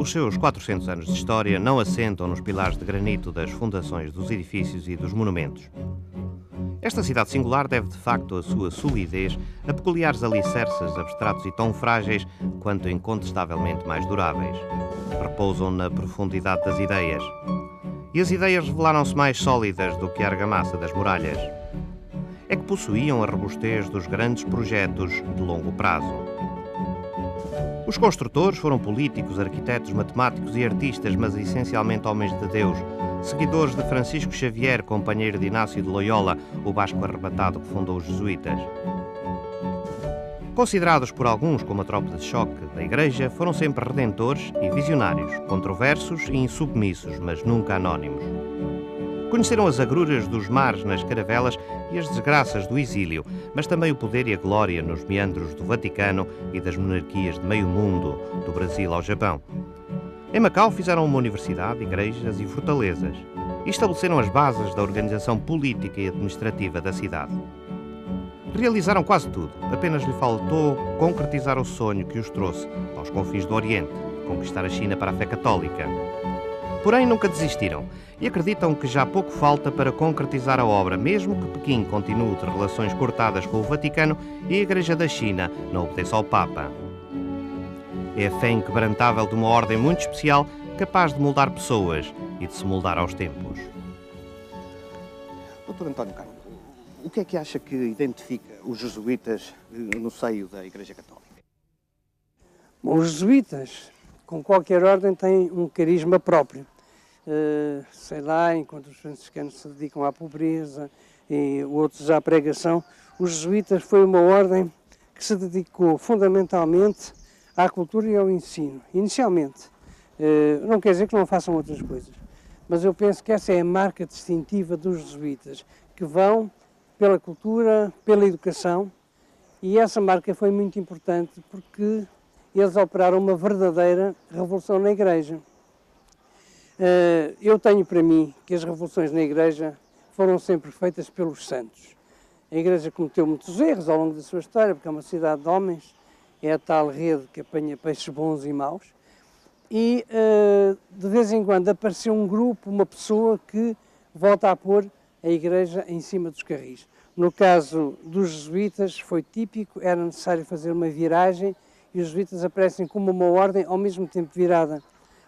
Os seus 400 anos de história não assentam nos pilares de granito das fundações dos edifícios e dos monumentos. Esta cidade singular deve, de facto, a sua solidez a peculiares alicerces abstratos e tão frágeis quanto incontestavelmente mais duráveis. Repousam na profundidade das ideias. E as ideias revelaram-se mais sólidas do que a argamassa das muralhas. É que possuíam a robustez dos grandes projetos de longo prazo. Os construtores foram políticos, arquitetos, matemáticos e artistas, mas essencialmente homens de Deus, seguidores de Francisco Xavier, companheiro de Inácio de Loyola, o basco arrebatado que fundou os jesuítas. Considerados por alguns como a tropa de choque da Igreja, foram sempre redentores e visionários, controversos e insubmissos, mas nunca anónimos. Conheceram as agruras dos mares nas caravelas e as desgraças do exílio, mas também o poder e a glória nos meandros do Vaticano e das monarquias de meio mundo, do Brasil ao Japão. Em Macau fizeram uma universidade, igrejas e fortalezas e estabeleceram as bases da organização política e administrativa da cidade. Realizaram quase tudo, apenas lhe faltou concretizar o sonho que os trouxe aos confins do Oriente, conquistar a China para a fé católica. Porém, nunca desistiram e acreditam que já pouco falta para concretizar a obra, mesmo que Pequim continue de relações cortadas com o Vaticano e a Igreja da China não obedeça ao Papa. É a fé inquebrantável de uma ordem muito especial, capaz de moldar pessoas e de se moldar aos tempos. Dr. António Carmo, o que é que acha que identifica os jesuítas no seio da Igreja Católica? Bom, os jesuítas, com qualquer ordem, têm um carisma próprio. Sei lá, enquanto os franciscanos se dedicam à pobreza e outros à pregação, os jesuítas foi uma ordem que se dedicou fundamentalmente à cultura e ao ensino, inicialmente. Não quer dizer que não façam outras coisas, mas eu penso que essa é a marca distintiva dos jesuítas, que vão pela cultura, pela educação, e essa marca foi muito importante porque eles operaram uma verdadeira revolução na Igreja. Eu tenho para mim que as revoluções na Igreja foram sempre feitas pelos santos. A Igreja cometeu muitos erros ao longo da sua história, porque é uma cidade de homens, é a tal rede que apanha peixes bons e maus, e de vez em quando apareceu um grupo, uma pessoa que volta a pôr a Igreja em cima dos carris. No caso dos jesuítas foi típico, era necessário fazer uma viragem e os jesuítas aparecem como uma ordem ao mesmo tempo virada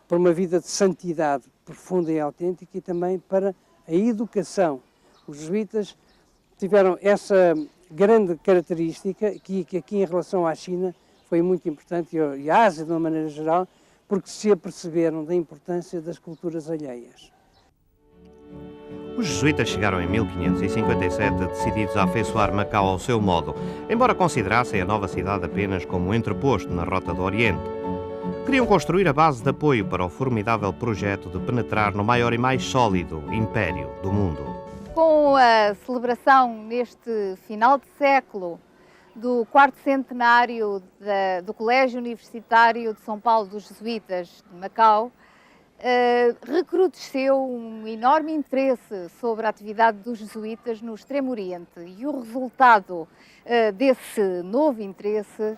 para uma vida de santidade profunda e autêntica e também para a educação. Os jesuítas tiveram essa grande característica que aqui em relação à China foi muito importante e à Ásia de uma maneira geral, porque se aperceberam da importância das culturas alheias. Os jesuítas chegaram em 1557 decididos a afeiçoar Macau ao seu modo, embora considerassem a nova cidade apenas como um entreposto na rota do Oriente. Queriam construir a base de apoio para o formidável projeto de penetrar no maior e mais sólido império do mundo. Com a celebração neste final de século do 4º centenário do Colégio Universitário de São Paulo dos Jesuítas de Macau, recrudesceu um enorme interesse sobre a atividade dos jesuítas no Extremo Oriente e o resultado desse novo interesse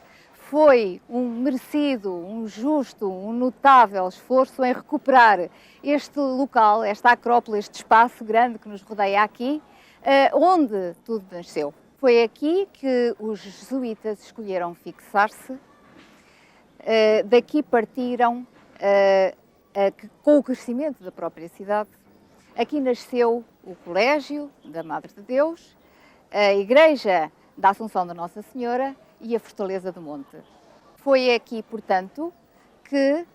foi um merecido, um justo, um notável esforço em recuperar este local, esta acrópole, este espaço grande que nos rodeia aqui, onde tudo nasceu. Foi aqui que os jesuítas escolheram fixar-se, daqui partiram com o crescimento da própria cidade. Aqui nasceu o Colégio da Madre de Deus, a Igreja da Assunção da Nossa Senhora e a Fortaleza do Monte. Foi aqui, portanto, que,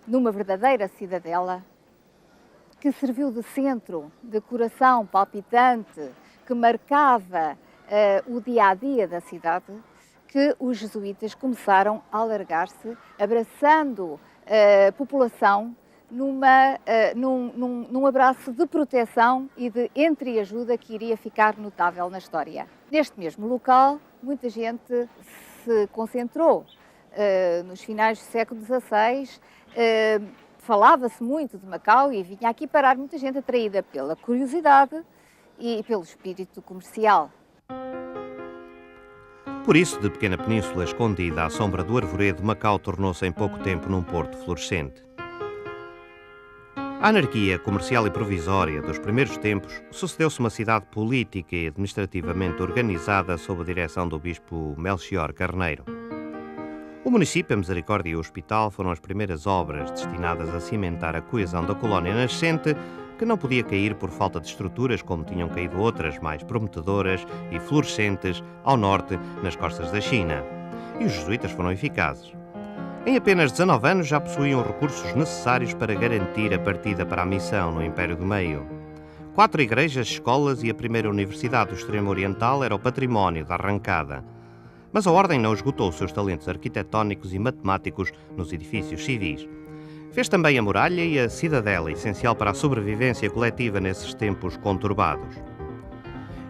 numa verdadeira cidadela, que serviu de centro, de coração palpitante, que marcava o dia-a-dia da cidade, que os jesuítas começaram a alargar-se, abraçando a população num abraço de proteção e de entreajuda que iria ficar notável na história. Neste mesmo local, muita gente se concentrou. Nos finais do século XVI, falava-se muito de Macau e vinha aqui parar muita gente atraída pela curiosidade e pelo espírito comercial. Por isso, de pequena península escondida à sombra do arvoredo, Macau tornou-se em pouco tempo num porto florescente. A anarquia comercial e provisória dos primeiros tempos sucedeu-se uma cidade política e administrativamente organizada sob a direção do bispo Melchior Carneiro. O município, a Misericórdia e o hospital foram as primeiras obras destinadas a cimentar a coesão da colónia nascente, que não podia cair por falta de estruturas como tinham caído outras mais prometedoras e florescentes ao norte, nas costas da China. E os jesuítas foram eficazes. Em apenas 19 anos já possuíam recursos necessários para garantir a partida para a missão no Império do Meio. 4 igrejas, escolas e a primeira universidade do extremo oriental era o património da arrancada. Mas a Ordem não esgotou os seus talentos arquitetónicos e matemáticos nos edifícios civis. Fez também a muralha e a cidadela, essencial para a sobrevivência coletiva nesses tempos conturbados.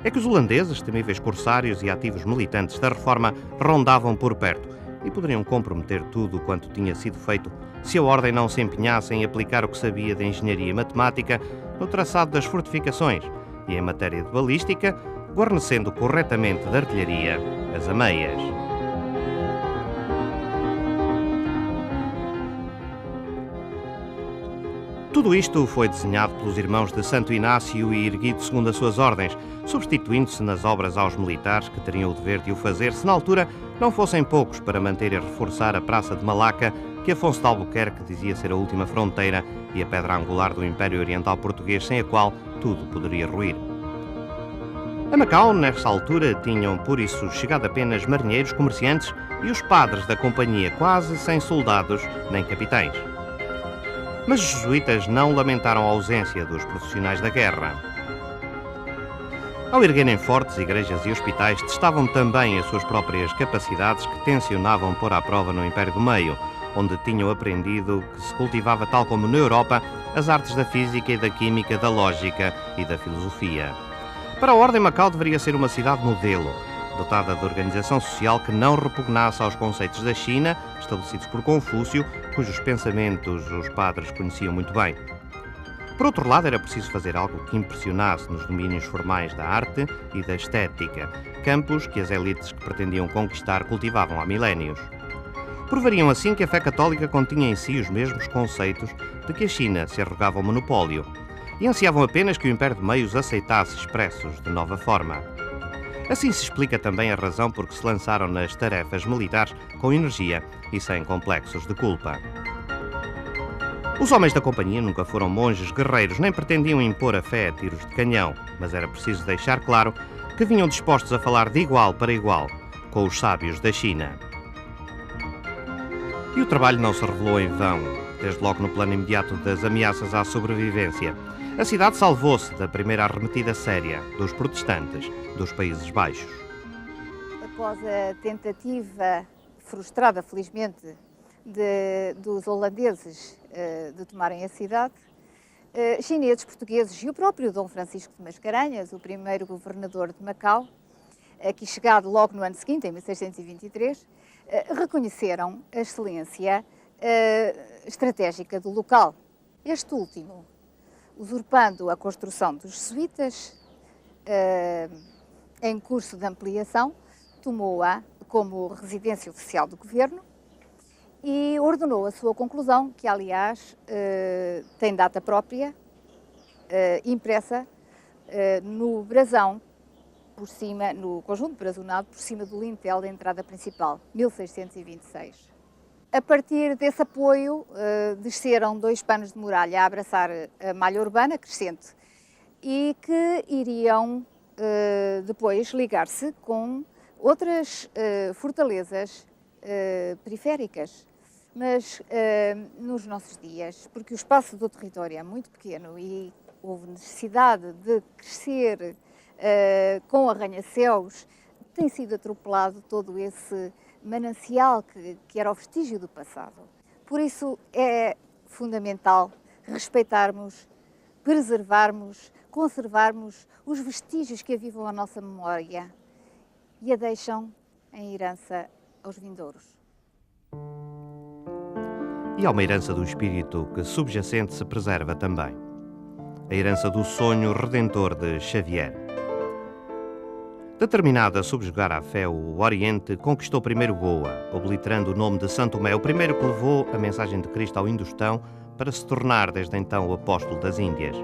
É que os holandeses, temíveis corsários e ativos militantes da Reforma, rondavam por perto e poderiam comprometer tudo quanto tinha sido feito se a Ordem não se empenhasse em aplicar o que sabia de engenharia e matemática no traçado das fortificações e em matéria de balística, guarnecendo corretamente de artilharia as ameias. Tudo isto foi desenhado pelos irmãos de Santo Inácio e erguido segundo as suas ordens, substituindo-se nas obras aos militares que teriam o dever de o fazer se na altura não fossem poucos para manter e reforçar a Praça de Malaca, que Afonso de Albuquerque dizia ser a última fronteira e a pedra angular do Império Oriental Português, sem a qual tudo poderia ruir. A Macau, nessa altura, tinham por isso chegado apenas marinheiros, comerciantes e os padres da companhia, quase sem soldados nem capitães. Mas os jesuítas não lamentaram a ausência dos profissionais da guerra. Ao erguerem fortes, igrejas e hospitais, testavam também as suas próprias capacidades que tencionavam pôr à prova no Império do Meio, onde tinham aprendido que se cultivava, tal como na Europa, as artes da física e da química, da lógica e da filosofia. Para a Ordem, Macau deveria ser uma cidade modelo, dotada de organização social que não repugnasse aos conceitos da China, estabelecidos por Confúcio, cujos pensamentos os padres conheciam muito bem. Por outro lado, era preciso fazer algo que impressionasse nos domínios formais da arte e da estética, campos que as elites que pretendiam conquistar cultivavam há milénios. Provariam assim que a fé católica continha em si os mesmos conceitos de que a China se arrogava o monopólio, e ansiavam apenas que o Império do Meio os aceitasse expressos de nova forma. Assim se explica também a razão por que se lançaram nas tarefas militares com energia e sem complexos de culpa. Os homens da companhia nunca foram monges guerreiros, nem pretendiam impor a fé a tiros de canhão, mas era preciso deixar claro que vinham dispostos a falar de igual para igual com os sábios da China. E o trabalho não se revelou em vão, desde logo no plano imediato das ameaças à sobrevivência. A cidade salvou-se da primeira arremetida séria dos protestantes dos Países Baixos. Após a tentativa frustrada, felizmente, dos holandeses de tomarem a cidade, chineses, portugueses e o próprio Dom Francisco de Mascarenhas, o primeiro governador de Macau, aqui chegado logo no ano seguinte, em 1623, reconheceram a excelência estratégica do local. Este último, usurpando a construção dos jesuítas, em curso de ampliação, tomou-a como residência oficial do governo e ordenou a sua conclusão, que aliás tem data própria, impressa no brasão, por cima, no conjunto brazonado, por cima do lintel da entrada principal, 1626. A partir desse apoio, desceram 2 panos de muralha a abraçar a malha urbana crescente e que iriam depois ligar-se com outras fortalezas periféricas. Mas nos nossos dias, porque o espaço do território é muito pequeno e houve necessidade de crescer com arranha-céus, tem sido atropelado todo esse manancial que era o vestígio do passado. Por isso é fundamental respeitarmos, preservarmos, conservarmos os vestígios que avivam a nossa memória e a deixam em herança aos vindouros. E há uma herança do espírito que subjacente se preserva também. A herança do sonho redentor de Xavier. Determinado a subjugar à fé o Oriente, conquistou primeiro Goa, obliterando o nome de São Tomé, o primeiro que levou a mensagem de Cristo ao Indostão para se tornar desde então o apóstolo das Índias.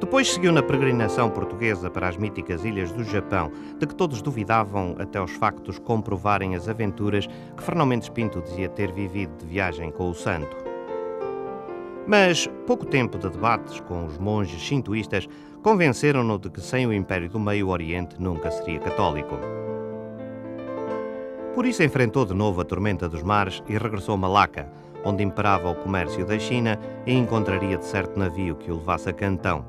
Depois seguiu na peregrinação portuguesa para as míticas ilhas do Japão, de que todos duvidavam até os factos comprovarem as aventuras que Fernão Mendes Pinto dizia ter vivido de viagem com o santo. Mas pouco tempo de debates com os monges shintoístas convenceram-no de que sem o Império do Meio Oriente nunca seria católico. Por isso enfrentou de novo a tormenta dos mares e regressou a Malaca, onde imperava o comércio da China e encontraria de certo navio que o levasse a Cantão.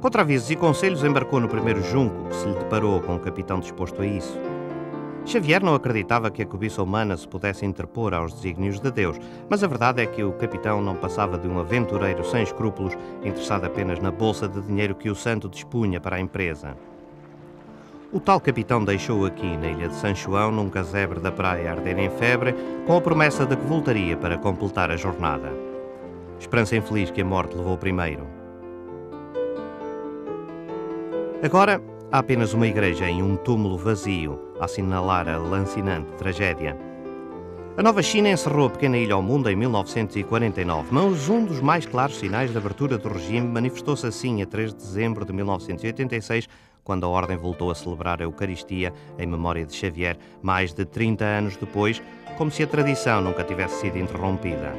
Contra avisos e conselhos, embarcou no primeiro junco que se lhe deparou com um capitão disposto a isso. Xavier não acreditava que a cobiça humana se pudesse interpor aos desígnios de Deus, mas a verdade é que o capitão não passava de um aventureiro sem escrúpulos, interessado apenas na bolsa de dinheiro que o santo dispunha para a empresa. O tal capitão deixou aqui, na ilha de São João, num casebre da praia a arder em febre, com a promessa de que voltaria para completar a jornada. Esperança infeliz que a morte levou primeiro. Agora, há apenas uma igreja em um túmulo vazio a assinalar a lancinante tragédia. A Nova China encerrou a pequena ilha ao mundo em 1949, mas um dos mais claros sinais de abertura do regime manifestou-se assim a 3 de dezembro de 1986, quando a Ordem voltou a celebrar a Eucaristia em memória de Xavier, mais de 30 anos depois, como se a tradição nunca tivesse sido interrompida.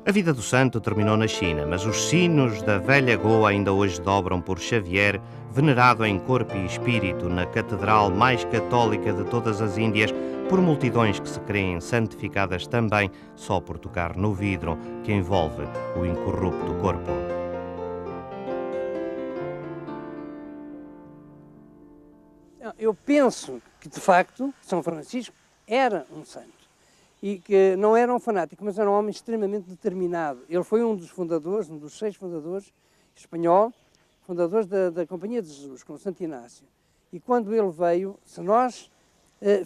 A vida do santo terminou na China, mas os sinos da velha Goa ainda hoje dobram por Xavier, venerado em corpo e espírito na catedral mais católica de todas as Índias, por multidões que se creem santificadas também só por tocar no vidro que envolve o incorrupto corpo. Eu penso que, de facto, São Francisco era um santo. E que não era um fanático, mas era um homem extremamente determinado. Ele foi um dos fundadores, um dos 6 fundadores espanhol, fundadores da Companhia de Jesus, com Santo Inácio. E quando ele veio, se nós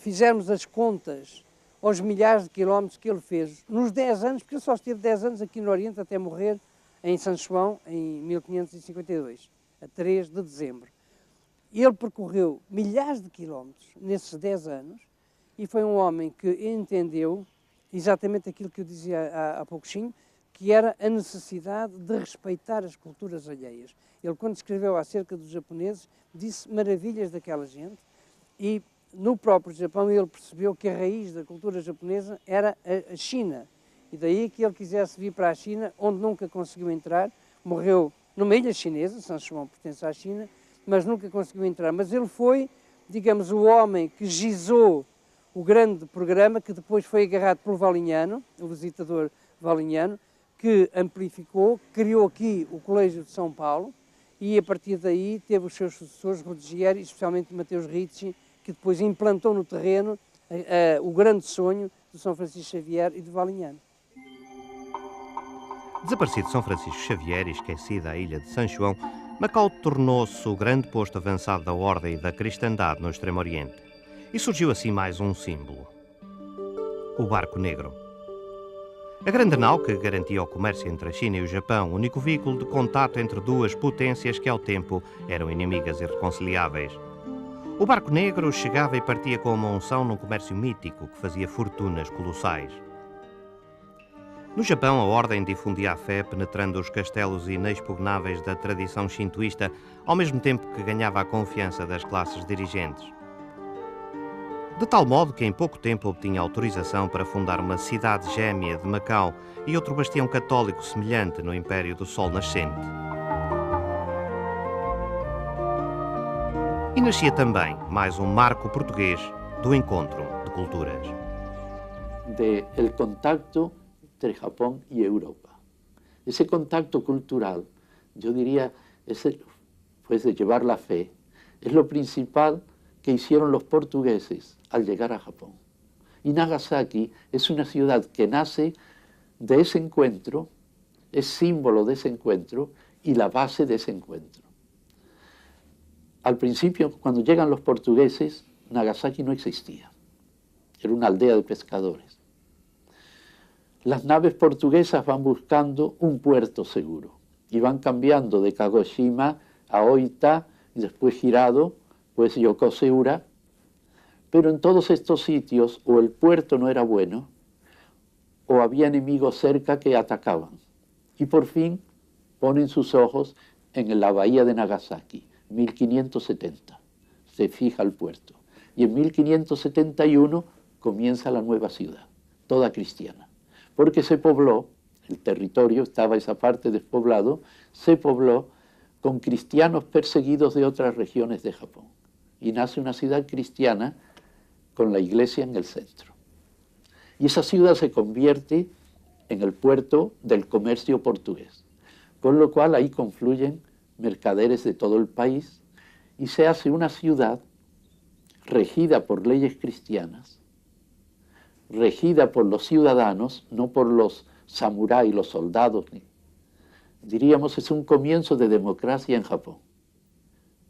fizermos as contas aos milhares de quilómetros que ele fez, nos 10 anos, porque ele só esteve 10 anos aqui no Oriente até morrer em São João, em 1552, a 3 de dezembro. Ele percorreu milhares de quilómetros nesses 10 anos, e foi um homem que entendeu exatamente aquilo que eu dizia há pouquinho, que era a necessidade de respeitar as culturas alheias. Ele, quando escreveu acerca dos japoneses, disse maravilhas daquela gente, e no próprio Japão ele percebeu que a raiz da cultura japonesa era a China. E daí que ele quisesse vir para a China, onde nunca conseguiu entrar, morreu numa ilha chinesa, São João pertence à China, mas nunca conseguiu entrar. Mas ele foi, digamos, o homem que gizou o grande programa que depois foi agarrado pelo Valignano, o visitador Valignano, que amplificou, criou aqui o Colégio de São Paulo e a partir daí teve os seus sucessores, Ruggieri, especialmente Mateus Ricci, que depois implantou no terreno o grande sonho de São Francisco Xavier e de Valignano. Desaparecido São Francisco Xavier e esquecida a ilha de São João, Macau tornou-se o grande posto avançado da Ordem e da Cristandade no Extremo Oriente. E surgiu assim mais um símbolo: o barco negro. A grande nau que garantia o comércio entre a China e o Japão, único veículo de contato entre duas potências que ao tempo eram inimigas irreconciliáveis. O barco negro chegava e partia com uma unção num comércio mítico que fazia fortunas colossais. No Japão, a Ordem difundia a fé penetrando os castelos inexpugnáveis da tradição shintoísta, ao mesmo tempo que ganhava a confiança das classes dirigentes. De tal modo que em pouco tempo obtinha autorização para fundar uma cidade gêmea de Macau e outro bastião católico semelhante no Império do Sol Nascente. E nascia também mais um marco português do encontro de culturas. Del contacto entre Japón y Europa. Ese contacto cultural, yo diría, pues de llevar la fe, es lo principal que hicieron los portugueses al llegar a Japón. Y Nagasaki es una ciudad que nace de ese encuentro, es símbolo de ese encuentro y la base de ese encuentro. Al principio, cuando llegan los portugueses, Nagasaki no existía. Era una aldea de pescadores. Las naves portuguesas van buscando un puerto seguro y van cambiando de Kagoshima a Oita y después girado, pues Yokoseura. Pero en todos estos sitios o el puerto no era bueno o había enemigos cerca que atacaban. Y por fin ponen sus ojos en la bahía de Nagasaki, 1570. Se fija el puerto. Y en 1571 comienza la nueva ciudad, toda cristiana. Porque se pobló, el territorio, estaba esa parte despoblado, se pobló con cristianos perseguidos de otras regiones de Japón. Y nace una ciudad cristiana con la iglesia en el centro. Y esa ciudad se convierte en el puerto del comercio portugués, con lo cual ahí confluyen mercaderes de todo el país y se hace una ciudad regida por leyes cristianas, regida por los ciudadanos, no por los samuráis, los soldados. Diríamos, es un comienzo de democracia en Japón.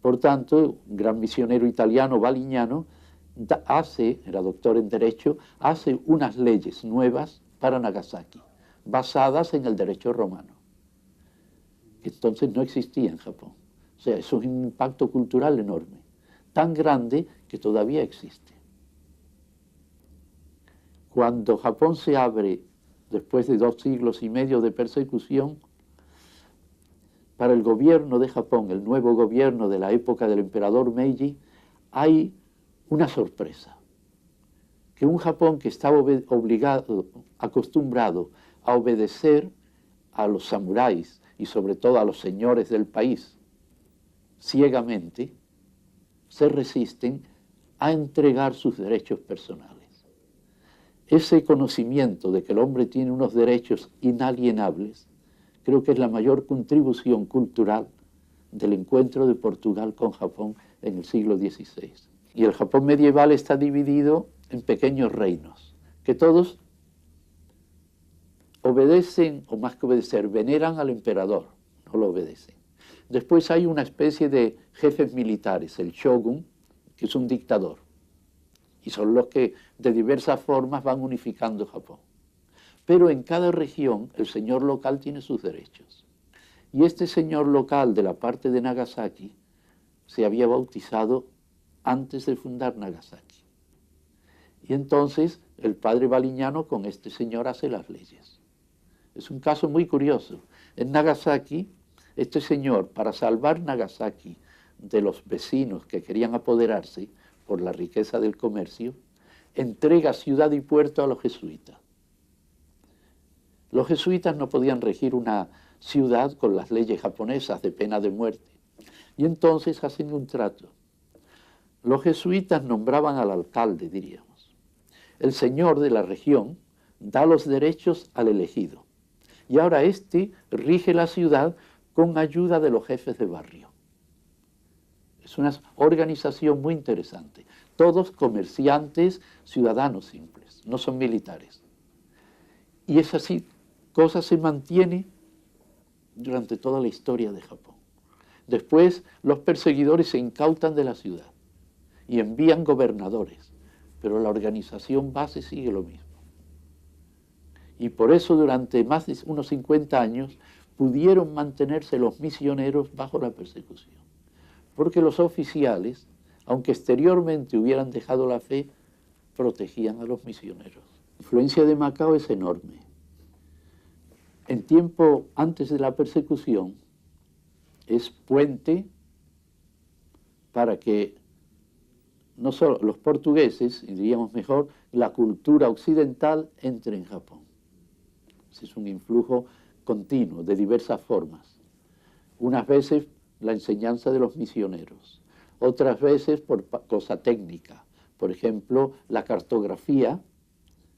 Por tanto, un gran misionero italiano, Balignano, era doctor en Derecho, hace unas leyes nuevas para Nagasaki, basadas en el derecho romano, que entonces no existía en Japón. O sea, eso es un impacto cultural enorme, tan grande que todavía existe. Cuando Japón se abre, después de 2 siglos y medio de persecución, para el gobierno de Japón, el nuevo gobierno de la época del emperador Meiji, hay una sorpresa, que un Japón que estaba acostumbrado a obedecer a los samuráis y sobre todo a los señores del país ciegamente, se resisten a entregar sus derechos personales. Ese conocimiento de que el hombre tiene unos derechos inalienables, creo que es la mayor contribución cultural del encuentro de Portugal con Japón en el siglo XVI. Y el Japón medieval está dividido en pequeños reinos, que todos obedecen, o más que obedecer, veneran al emperador, no lo obedecen. Después hay una especie de jefes militares, el shogun, que es un dictador, y son los que de diversas formas van unificando Japón. Pero en cada región el señor local tiene sus derechos. Y este señor local de la parte de Nagasaki se había bautizado antes de fundar Nagasaki. Y entonces el padre Balignano con este señor hace las leyes. Es un caso muy curioso. En Nagasaki, este señor, para salvar Nagasaki de los vecinos que querían apoderarse por la riqueza del comercio, entrega ciudad y puerto a los jesuitas. Los jesuitas no podían regir una ciudad con las leyes japonesas de pena de muerte. Y entonces hacen un trato. Los jesuitas nombraban al alcalde, diríamos. El señor de la región da los derechos al elegido. Y ahora este rige la ciudad con ayuda de los jefes de barrio. Es una organización muy interesante. Todos comerciantes, ciudadanos simples, no son militares. Y esa cosa se mantiene durante toda la historia de Japón. Después los perseguidores se incautan de la ciudad y envían gobernadores, pero la organización base sigue lo mismo. Y por eso durante más de unos 50 años pudieron mantenerse los misioneros bajo la persecución. Porque los oficiales, aunque exteriormente hubieran dejado la fe, protegían a los misioneros. La influencia de Macao es enorme. En tiempo antes de la persecución, es puente para que no solo los portugueses, y diríamos mejor, la cultura occidental entre en Japón. Es un influjo continuo, de diversas formas. Unas veces la enseñanza de los misioneros, otras veces por cosa técnica. Por ejemplo, la cartografía.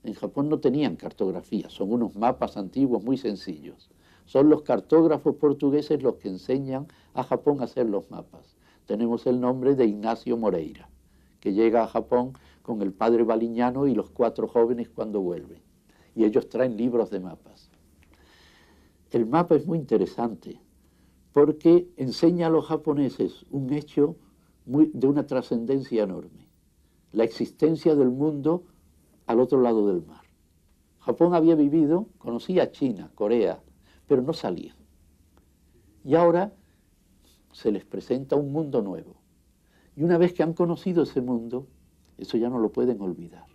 En Japón no tenían cartografía, son unos mapas antiguos muy sencillos. Son los cartógrafos portugueses los que enseñan a Japón a hacer los mapas. Tenemos el nombre de Ignacio Moreira, que llega a Japón con el padre Balignano y los 4 jóvenes cuando vuelven. Y ellos traen libros de mapas. El mapa es muy interesante porque enseña a los japoneses un hecho de una trascendencia enorme. La existencia del mundo al otro lado del mar. Japón había vivido, conocía China, Corea, pero no salía. Y ahora se les presenta un mundo nuevo. Y una vez que han conocido ese mundo, eso ya no lo pueden olvidar.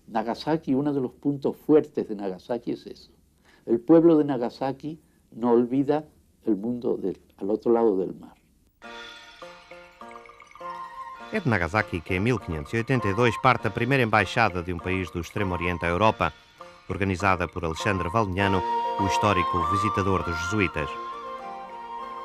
Nagasaki, uno de los puntos fuertes de Nagasaki es eso. El pueblo de Nagasaki no olvida el mundo al otro lado del mar. É de Nagasaki que em 1582 parte a primeira embaixada de um país do Extremo Oriente à Europa, organizada por Alexandre Valdignano, o histórico visitador dos jesuítas.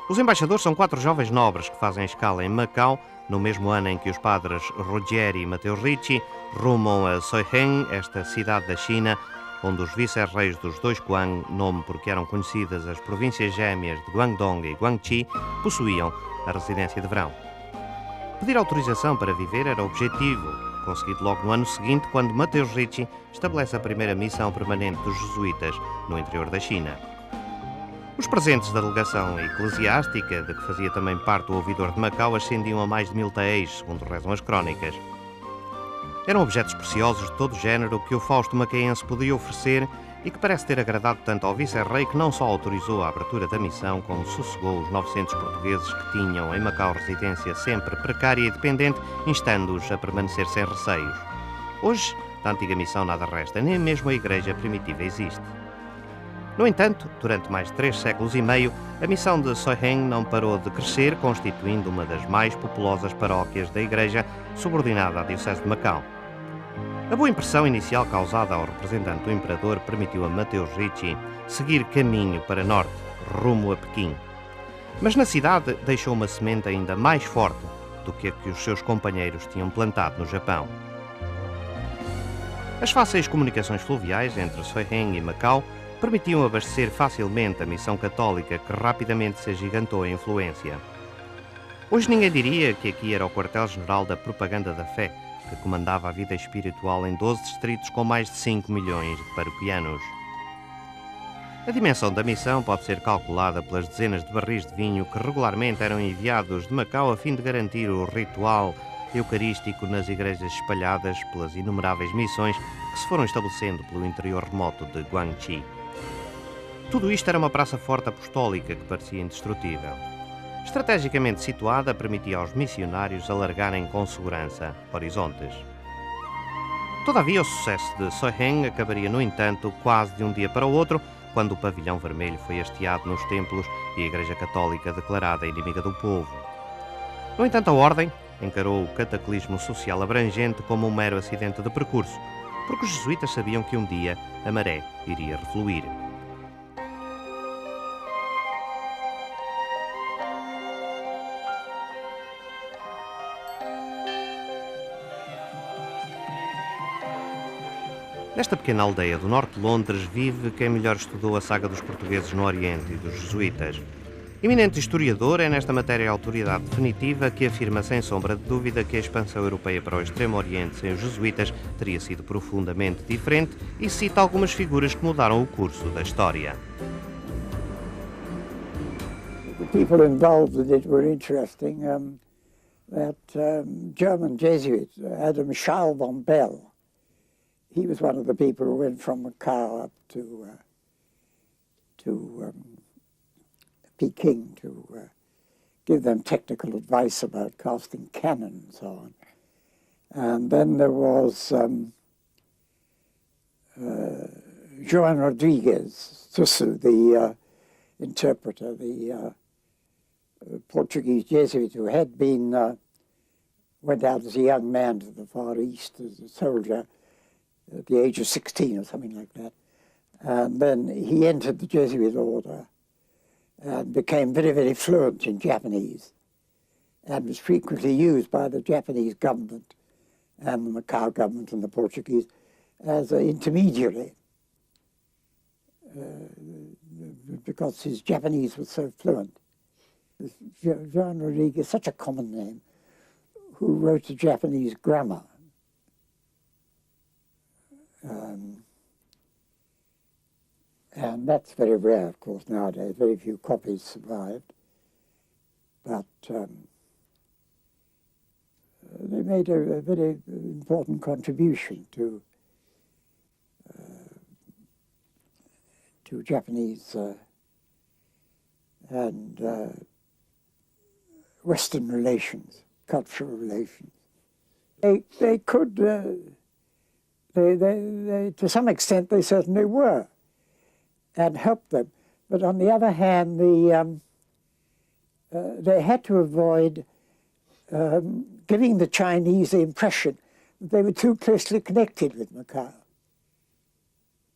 Os embaixadores são 4 jovens nobres que fazem escala em Macau, no mesmo ano em que os padres Ruggieri e Matteo Ricci rumam a Soiheng, esta cidade da China, onde os vice-reis dos 2 Guang, nome porque eram conhecidas as províncias gêmeas de Guangdong e Guangxi, possuíam a residência de verão. Pedir autorização para viver era o objetivo, conseguido logo no ano seguinte, quando Matteo Ricci estabelece a primeira missão permanente dos jesuítas no interior da China. Os presentes da delegação eclesiástica, de que fazia também parte o ouvidor de Macau, ascendiam a mais de 1000 taéis, segundo rezam as crónicas. Eram objetos preciosos de todo o género que o Fausto macaense podia oferecer e que parece ter agradado tanto ao vice-rei que não só autorizou a abertura da missão, como sossegou os 900 portugueses que tinham em Macau residência sempre precária e dependente, instando-os a permanecer sem receios. Hoje, da antiga missão nada resta, nem mesmo a igreja primitiva existe. No entanto, durante mais de 3 séculos e meio, a missão de Soiheng não parou de crescer, constituindo uma das mais populosas paróquias da igreja, subordinada à diocese de Macau. A boa impressão inicial causada ao representante do imperador permitiu a Matteo Ricci seguir caminho para norte, rumo a Pequim. Mas na cidade deixou uma semente ainda mais forte do que a que os seus companheiros tinham plantado no Japão. As fáceis comunicações fluviais entre Soiheng e Macau permitiam abastecer facilmente a missão católica, que rapidamente se agigantou em influência. Hoje ninguém diria que aqui era o quartel-general da propaganda da fé, que comandava a vida espiritual em 12 distritos com mais de 5 milhões de paroquianos. A dimensão da missão pode ser calculada pelas dezenas de barris de vinho que regularmente eram enviados de Macau a fim de garantir o ritual eucarístico nas igrejas espalhadas pelas inumeráveis missões que se foram estabelecendo pelo interior remoto de Guangxi. Tudo isto era uma praça forte apostólica que parecia indestrutível. Estrategicamente situada, permitia aos missionários alargarem com segurança horizontes. Todavia, o sucesso de Soiheng acabaria, no entanto, quase de um dia para o outro, quando o pavilhão vermelho foi hasteado nos templos e a Igreja Católica declarada inimiga do povo. No entanto, a Ordem encarou o cataclismo social abrangente como um mero acidente de percurso, porque os jesuítas sabiam que um dia a maré iria refluir. Nesta pequena aldeia do norte de Londres vive quem melhor estudou a saga dos portugueses no Oriente e dos jesuítas. Eminente historiador, é nesta matéria a autoridade definitiva que afirma sem sombra de dúvida que a expansão europeia para o Extremo Oriente sem os jesuítas teria sido profundamente diferente e cita algumas figuras que mudaram o curso da história. The people involved in it were interesting. German Jesuit, Adam Schall von Bell, he was one of the people who went from Macau up to Peking to give them technical advice about casting cannon and so on. And then there was João Rodrigues Sussu, the interpreter, the Portuguese Jesuit who had been, went out as a young man to the Far East as a soldier at the age of 16 or something like that. And then he entered the Jesuit order and became very, very fluent in Japanese and was frequently used by the Japanese government and the Macau government and the Portuguese as an intermediary because his Japanese was so fluent. João Rodrigues, such a common name, who wrote a Japanese grammar. And that's very rare, of course, nowadays. Very few copies survived. But they made a very important contribution to Japanese and Western relations, cultural relations. They could, to some extent, they certainly were, and helped them. But on the other hand, they had to avoid giving the Chinese the impression that they were too closely connected with Macau.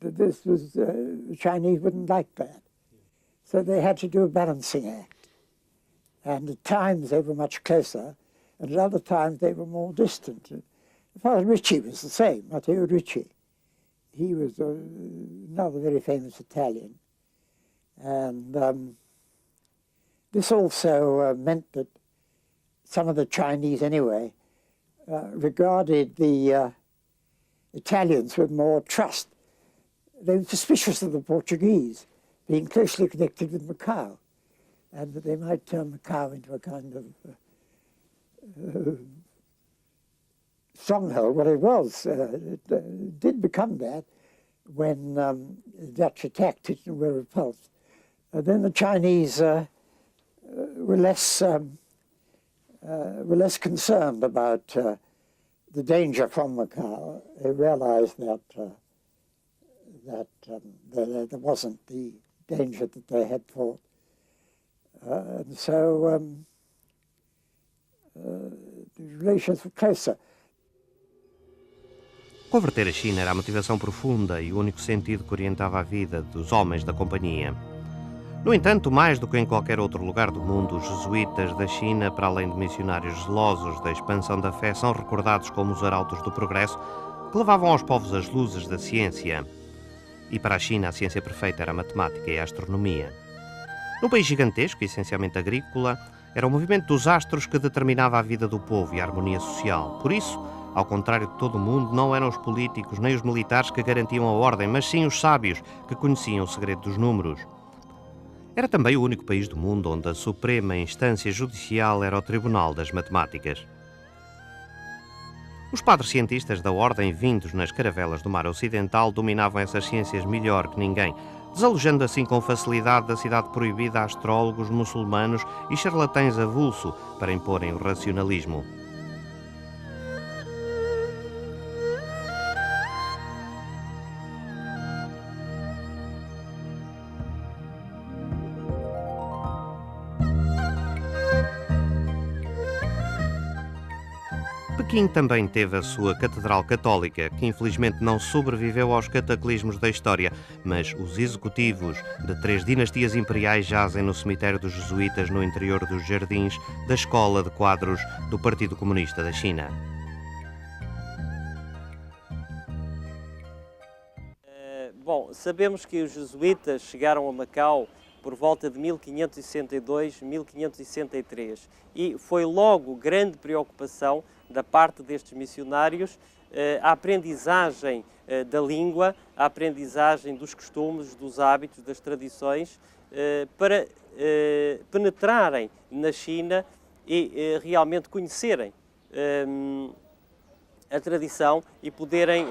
That this was, the Chinese wouldn't like that. So they had to do a balancing act. And at times they were much closer, and at other times they were more distant. Father Ricci was the same, Matteo Ricci. He was another very famous Italian. And this also meant that some of the Chinese, anyway, regarded the Italians with more trust. They were suspicious of the Portuguese being closely connected with Macau, and that they might turn Macau into a kind of stronghold. Well, it was. It did become that when the Dutch attacked it and were repulsed. Then the Chinese were less concerned about the danger from Macau. They realized that there wasn't the danger that they had thought. And so the relations were closer. Converter a China era a motivação profunda e o único sentido que orientava a vida dos homens da companhia. No entanto, mais do que em qualquer outro lugar do mundo, os jesuítas da China, para além de missionários zelosos da expansão da fé, são recordados como os arautos do progresso que levavam aos povos as luzes da ciência. E para a China, a ciência perfeita era a matemática e a astronomia. Num país gigantesco, essencialmente agrícola, era o movimento dos astros que determinava a vida do povo e a harmonia social. Por isso, ao contrário de todo o mundo, não eram os políticos nem os militares que garantiam a ordem, mas sim os sábios que conheciam o segredo dos números. Era também o único país do mundo onde a suprema instância judicial era o Tribunal das Matemáticas. Os padres cientistas da ordem, vindos nas caravelas do mar ocidental, dominavam essas ciências melhor que ninguém, desalojando assim com facilidade da cidade proibida a astrólogos, muçulmanos e charlatães avulso para imporem o racionalismo. Pequim também teve a sua catedral católica, que infelizmente não sobreviveu aos cataclismos da história, mas os executivos de 3 dinastias imperiais jazem no cemitério dos jesuítas no interior dos jardins da Escola de Quadros do Partido Comunista da China. Bom, sabemos que os jesuítas chegaram a Macau por volta de 1562, 1563, e foi logo grande preocupação da parte destes missionários a aprendizagem da língua, a aprendizagem dos costumes, dos hábitos, das tradições, para penetrarem na China e realmente conhecerem a tradição e poderem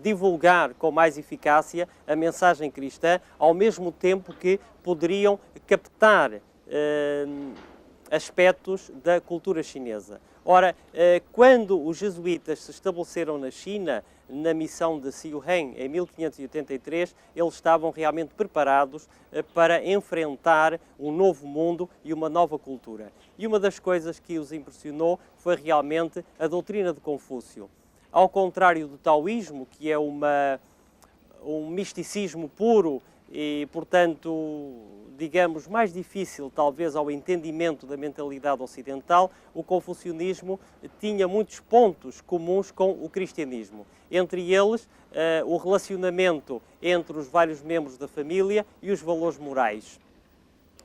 divulgar com mais eficácia a mensagem cristã, ao mesmo tempo que poderiam captar aspectos da cultura chinesa. Ora, quando os jesuítas se estabeleceram na China, na missão de Siuheng, em 1583, eles estavam realmente preparados para enfrentar um novo mundo e uma nova cultura. E uma das coisas que os impressionou foi realmente a doutrina de Confúcio. Ao contrário do taoísmo, que é um misticismo puro e, portanto, digamos, mais difícil talvez ao entendimento da mentalidade ocidental, o confucionismo tinha muitos pontos comuns com o cristianismo. Entre eles, o relacionamento entre os vários membros da família e os valores morais.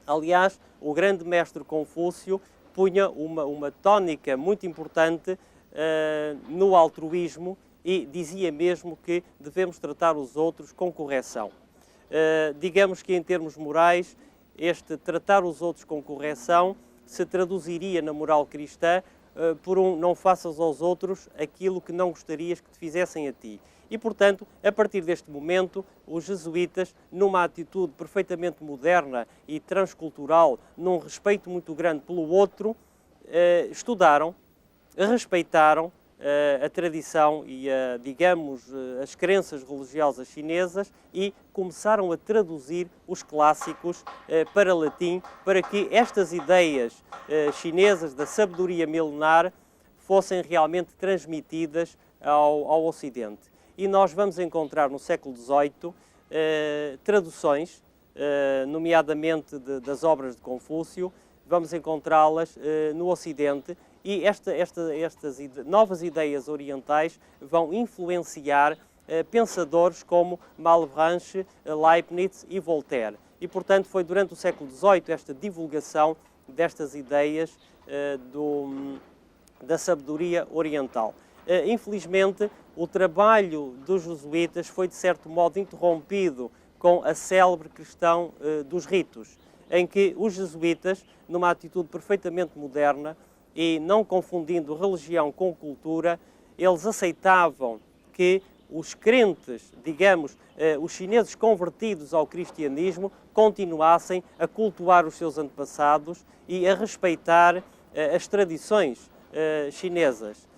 Aliás, o grande mestre Confúcio punha uma tónica muito importante no altruísmo e dizia mesmo que devemos tratar os outros com correção. Digamos que em termos morais, este tratar os outros com correção se traduziria na moral cristã por um não faças aos outros aquilo que não gostarias que te fizessem a ti. E, portanto, a partir deste momento, os jesuítas, numa atitude perfeitamente moderna e transcultural, num respeito muito grande pelo outro, estudaram, respeitaram a tradição e, digamos, as crenças religiosas chinesas e começaram a traduzir os clássicos para latim, para que estas ideias chinesas da sabedoria milenar fossem realmente transmitidas ao Ocidente. E nós vamos encontrar no século XVIII traduções, nomeadamente das obras de Confúcio, vamos encontrá-las no Ocidente, e estas novas ideias orientais vão influenciar pensadores como Malebranche, Leibniz e Voltaire. E, portanto, foi durante o século XVIII esta divulgação destas ideias da sabedoria oriental. Infelizmente, o trabalho dos jesuítas foi, de certo modo, interrompido com a célebre questão dos ritos, em que os jesuítas, numa atitude perfeitamente moderna e não confundindo religião com cultura, eles aceitavam que os crentes, digamos, os chineses convertidos ao cristianismo, continuassem a cultuar os seus antepassados e a respeitar as tradições chinesas.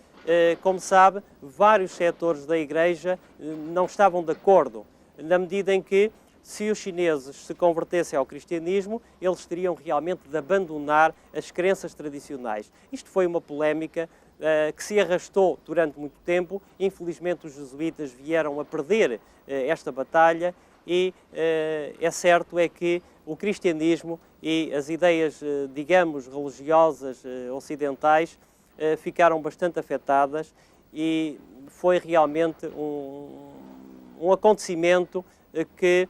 Como sabe, vários setores da Igreja não estavam de acordo, na medida em que, se os chineses se convertessem ao cristianismo, eles teriam realmente de abandonar as crenças tradicionais. Isto foi uma polémica que se arrastou durante muito tempo. Infelizmente, os jesuítas vieram a perder esta batalha e é certo é que o cristianismo e as ideias, digamos, religiosas ocidentais ficaram bastante afetadas e foi realmente um acontecimento que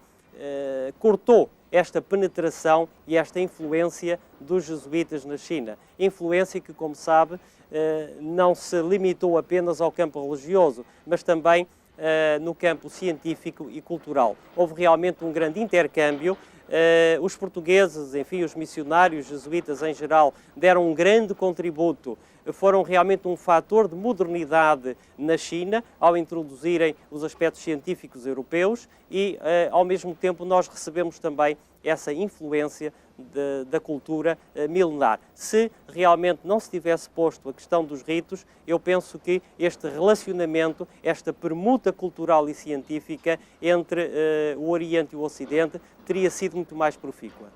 cortou esta penetração e esta influência dos jesuítas na China. Influência que, como sabe, não se limitou apenas ao campo religioso, mas também no campo científico e cultural. Houve realmente um grande intercâmbio. Os portugueses, enfim, os missionários jesuítas em geral, deram um grande contributo, foram realmente um fator de modernidade na China ao introduzirem os aspectos científicos europeus e, ao mesmo tempo, nós recebemos também essa influência da cultura milenar. Se realmente não se tivesse posto a questão dos ritos, eu penso que este relacionamento, esta permuta cultural e científica entre o Oriente e o Ocidente teria sido muito mais profícua.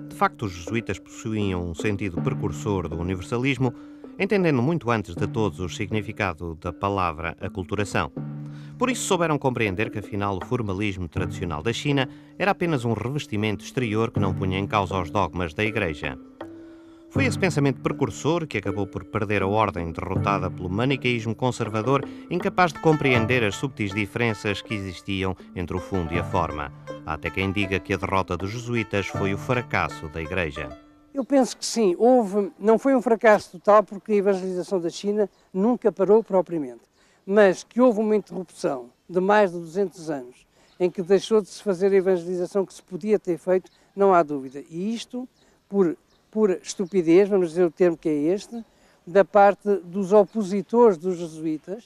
De facto, os jesuítas possuíam um sentido precursor do universalismo, entendendo muito antes de todos o significado da palavra aculturação. Por isso souberam compreender que, afinal, o formalismo tradicional da China era apenas um revestimento exterior que não punha em causa os dogmas da Igreja. Foi esse pensamento precursor que acabou por perder a ordem, derrotada pelo maniqueísmo conservador, incapaz de compreender as subtis diferenças que existiam entre o fundo e a forma. Há até quem diga que a derrota dos jesuítas foi o fracasso da Igreja. Eu penso que sim, não foi um fracasso total, porque a evangelização da China nunca parou propriamente, mas que houve uma interrupção de mais de 200 anos, em que deixou de se fazer a evangelização que se podia ter feito, não há dúvida. E isto por estupidez, vamos dizer o termo que é este, da parte dos opositores dos jesuítas,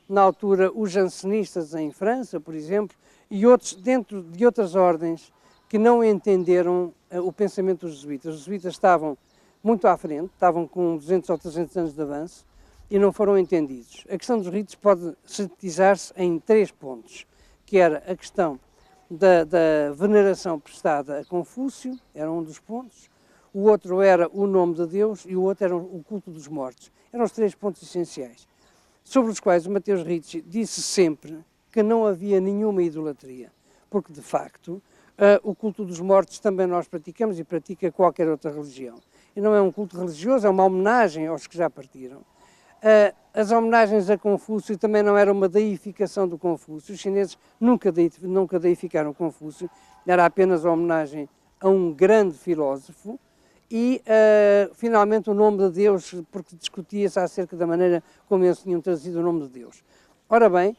na altura os jansenistas em França, por exemplo, e outros dentro de outras ordens que não entenderam o pensamento dos jesuítas. Os jesuítas estavam muito à frente, estavam com 200 ou 300 anos de avanço e não foram entendidos. A questão dos ritos pode sintetizar-se em 3 pontos, que era a questão da veneração prestada a Confúcio, era um dos pontos, o outro era o nome de Deus e o outro era o culto dos mortos. Eram os 3 pontos essenciais, sobre os quais o Mateus Ricci disse sempre que não havia nenhuma idolatria, porque, de facto, o culto dos mortos também nós praticamos e pratica qualquer outra religião. E não é um culto religioso, é uma homenagem aos que já partiram. As homenagens a Confúcio também não era uma deificação do Confúcio. Os chineses nunca deificaram Confúcio, era apenas a homenagem a um grande filósofo. E, finalmente, o nome de Deus, porque discutia-se acerca da maneira como eles tinham trazido o nome de Deus. Ora bem,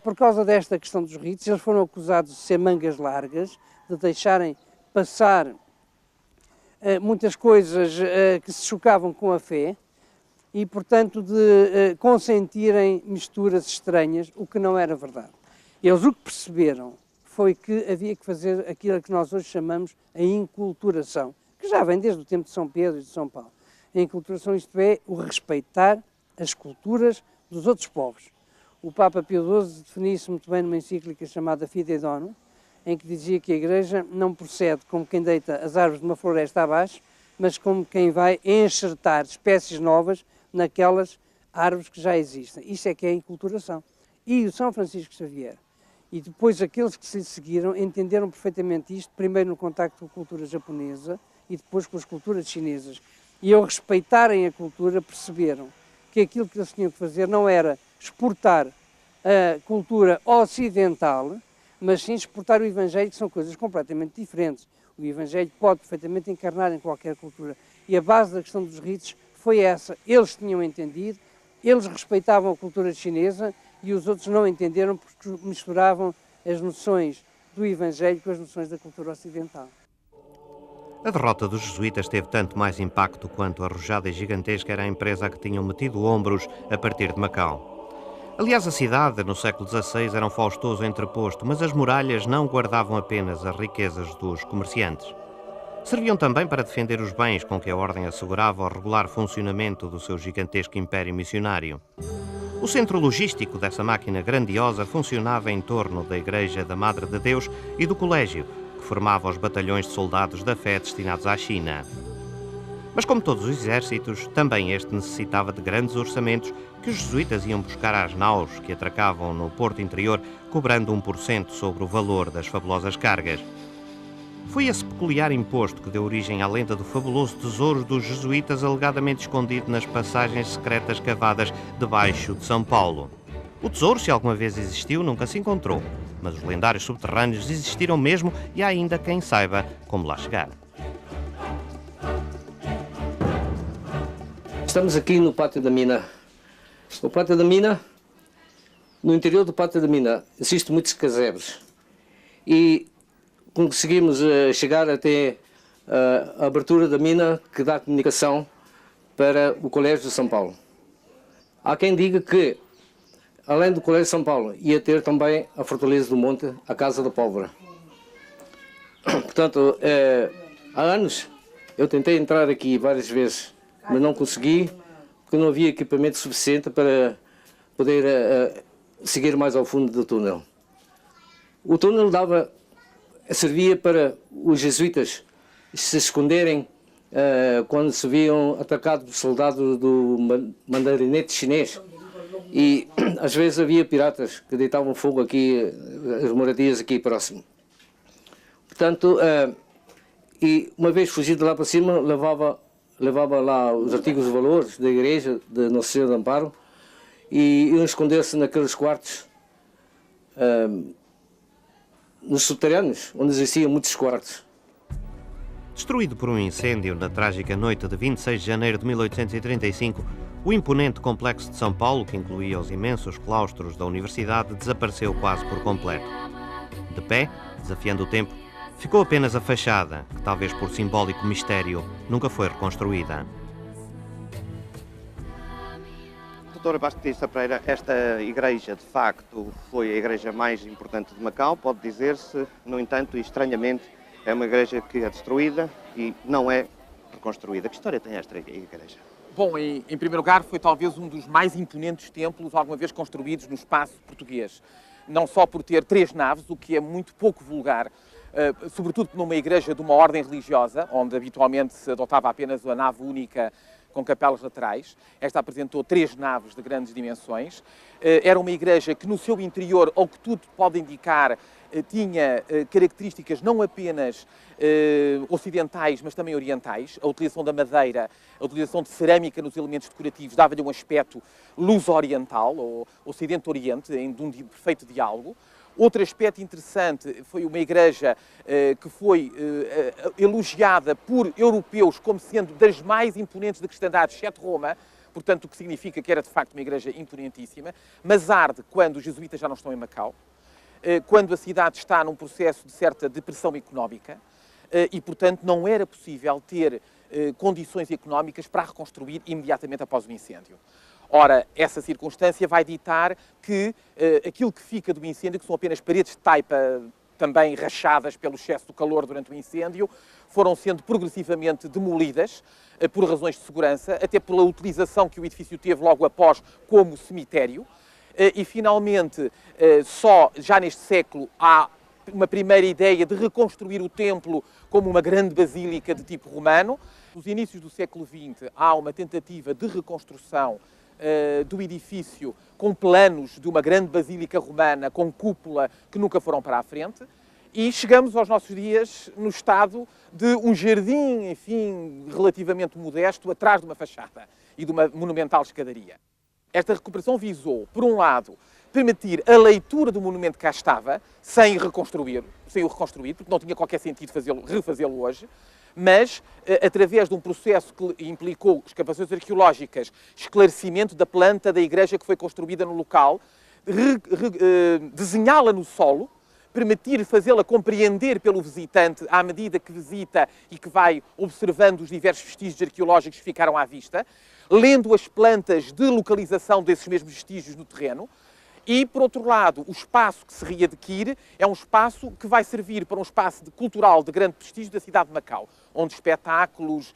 por causa desta questão dos ritos, eles foram acusados de ser mangas largas, de deixarem passar muitas coisas que se chocavam com a fé, e, portanto, de consentirem misturas estranhas, o que não era verdade. Eles o que perceberam foi que havia que fazer aquilo que nós hoje chamamos a inculturação, que já vem desde o tempo de São Pedro e de São Paulo. A inculturação, isto é, o respeitar as culturas dos outros povos. O Papa Pio XII definiu isso muito bem numa encíclica chamada Fidei Donum, em que dizia que a Igreja não procede como quem deita as árvores de uma floresta abaixo, mas como quem vai enxertar espécies novas naquelas árvores que já existem. Isto é que é a inculturação. E o São Francisco Xavier e depois aqueles que se seguiram entenderam perfeitamente isto, primeiro no contacto com a cultura japonesa e depois com as culturas chinesas. E ao respeitarem a cultura perceberam que aquilo que eles tinham que fazer não era exportar a cultura ocidental, mas sim exportar o Evangelho, que são coisas completamente diferentes. O Evangelho pode perfeitamente encarnar em qualquer cultura. E a base da questão dos ritos foi essa. Eles tinham entendido, eles respeitavam a cultura chinesa e os outros não entenderam porque misturavam as noções do Evangelho com as noções da cultura ocidental. A derrota dos jesuítas teve tanto mais impacto quanto arrojada e gigantesca era a empresa a que tinham metido ombros a partir de Macau. Aliás, a cidade, no século XVI, era um faustoso entreposto, mas as muralhas não guardavam apenas as riquezas dos comerciantes. Serviam também para defender os bens com que a ordem assegurava o regular funcionamento do seu gigantesco império missionário. O centro logístico dessa máquina grandiosa funcionava em torno da Igreja da Madre de Deus e do Colégio, que formava os batalhões de soldados da fé destinados à China. Mas como todos os exércitos, também este necessitava de grandes orçamentos que os jesuítas iam buscar às naus que atracavam no porto interior, cobrando 1% sobre o valor das fabulosas cargas. Foi esse peculiar imposto que deu origem à lenda do fabuloso tesouro dos jesuítas alegadamente escondido nas passagens secretas cavadas debaixo de São Paulo. O tesouro, se alguma vez existiu, nunca se encontrou, mas os lendários subterrâneos existiram mesmo e há ainda quem saiba como lá chegar. Estamos aqui no Pátio da Mina. O Pátio da Mina, no interior do Pátio da Mina, existem muitos casebres e conseguimos chegar até a abertura da mina que dá comunicação para o Colégio de São Paulo. Há quem diga que, além do Colégio de São Paulo, ia ter também a Fortaleza do Monte, a Casa da Pólvora. Portanto, há anos eu tentei entrar aqui várias vezes, mas não consegui, porque não havia equipamento suficiente para poder seguir mais ao fundo do túnel. O túnel servia para os jesuítas se esconderem quando se viam atacados por soldados do mandarinete chinês. E às vezes havia piratas que deitavam fogo aqui, as moradias aqui próximo. Portanto, e uma vez fugido lá para cima, levava lá os artigos de valores da igreja de Nossa Senhora de Amparo e iam esconder-se naqueles quartos nos subterrâneos, onde existiam muitos quartos. Destruído por um incêndio na trágica noite de 26 de janeiro de 1835, o imponente complexo de São Paulo, que incluía os imensos claustros da universidade, desapareceu quase por completo. De pé, desafiando o tempo, ficou apenas a fachada, que talvez por simbólico mistério nunca foi reconstruída. Doutora Batista Pereira, esta igreja de facto foi a igreja mais importante de Macau, pode dizer-se, no entanto, e estranhamente, é uma igreja que é destruída e não é reconstruída. Que história tem esta igreja? Bom, em primeiro lugar, foi talvez um dos mais imponentes templos alguma vez construídos no espaço português. Não só por ter 3 naves, o que é muito pouco vulgar, sobretudo numa igreja de uma ordem religiosa, onde habitualmente se adotava apenas a nave única com capelas laterais. Esta apresentou 3 naves de grandes dimensões. Era uma igreja que no seu interior, ao que tudo pode indicar, tinha características não apenas ocidentais, mas também orientais. A utilização da madeira, a utilização de cerâmica nos elementos decorativos dava-lhe um aspecto luso-oriental, ou ocidente-oriente, de um perfeito diálogo. Outro aspecto interessante foi uma igreja que foi elogiada por europeus como sendo das mais imponentes da cristandade, exceto Roma, portanto, o que significa que era de facto uma igreja imponentíssima, mas arde quando os jesuítas já não estão em Macau, quando a cidade está num processo de certa depressão económica e, portanto, não era possível ter condições económicas para reconstruir imediatamente após o incêndio. Ora, essa circunstância vai ditar que aquilo que fica do incêndio, que são apenas paredes de taipa também rachadas pelo excesso do calor durante o incêndio, foram sendo progressivamente demolidas por razões de segurança, até pela utilização que o edifício teve logo após como cemitério. E, finalmente, só já neste século há uma primeira ideia de reconstruir o templo como uma grande basílica de tipo romano. Nos inícios do século XX há uma tentativa de reconstrução do edifício com planos de uma grande basílica romana com cúpula que nunca foram para a frente, e chegamos aos nossos dias no estado de um jardim, enfim, relativamente modesto atrás de uma fachada e de uma monumental escadaria. Esta recuperação visou, por um lado, permitir a leitura do monumento que cá estava, sem o reconstruir, porque não tinha qualquer sentido refazê-lo hoje, mas através de um processo que implicou escavações arqueológicas, esclarecimento da planta da igreja que foi construída no local, desenhá-la no solo, permitir fazê-la compreender pelo visitante à medida que visita e que vai observando os diversos vestígios arqueológicos que ficaram à vista, lendo as plantas de localização desses mesmos vestígios no terreno. E, por outro lado, o espaço que se readquire é um espaço que vai servir para um espaço cultural de grande prestígio da cidade de Macau, onde espetáculos,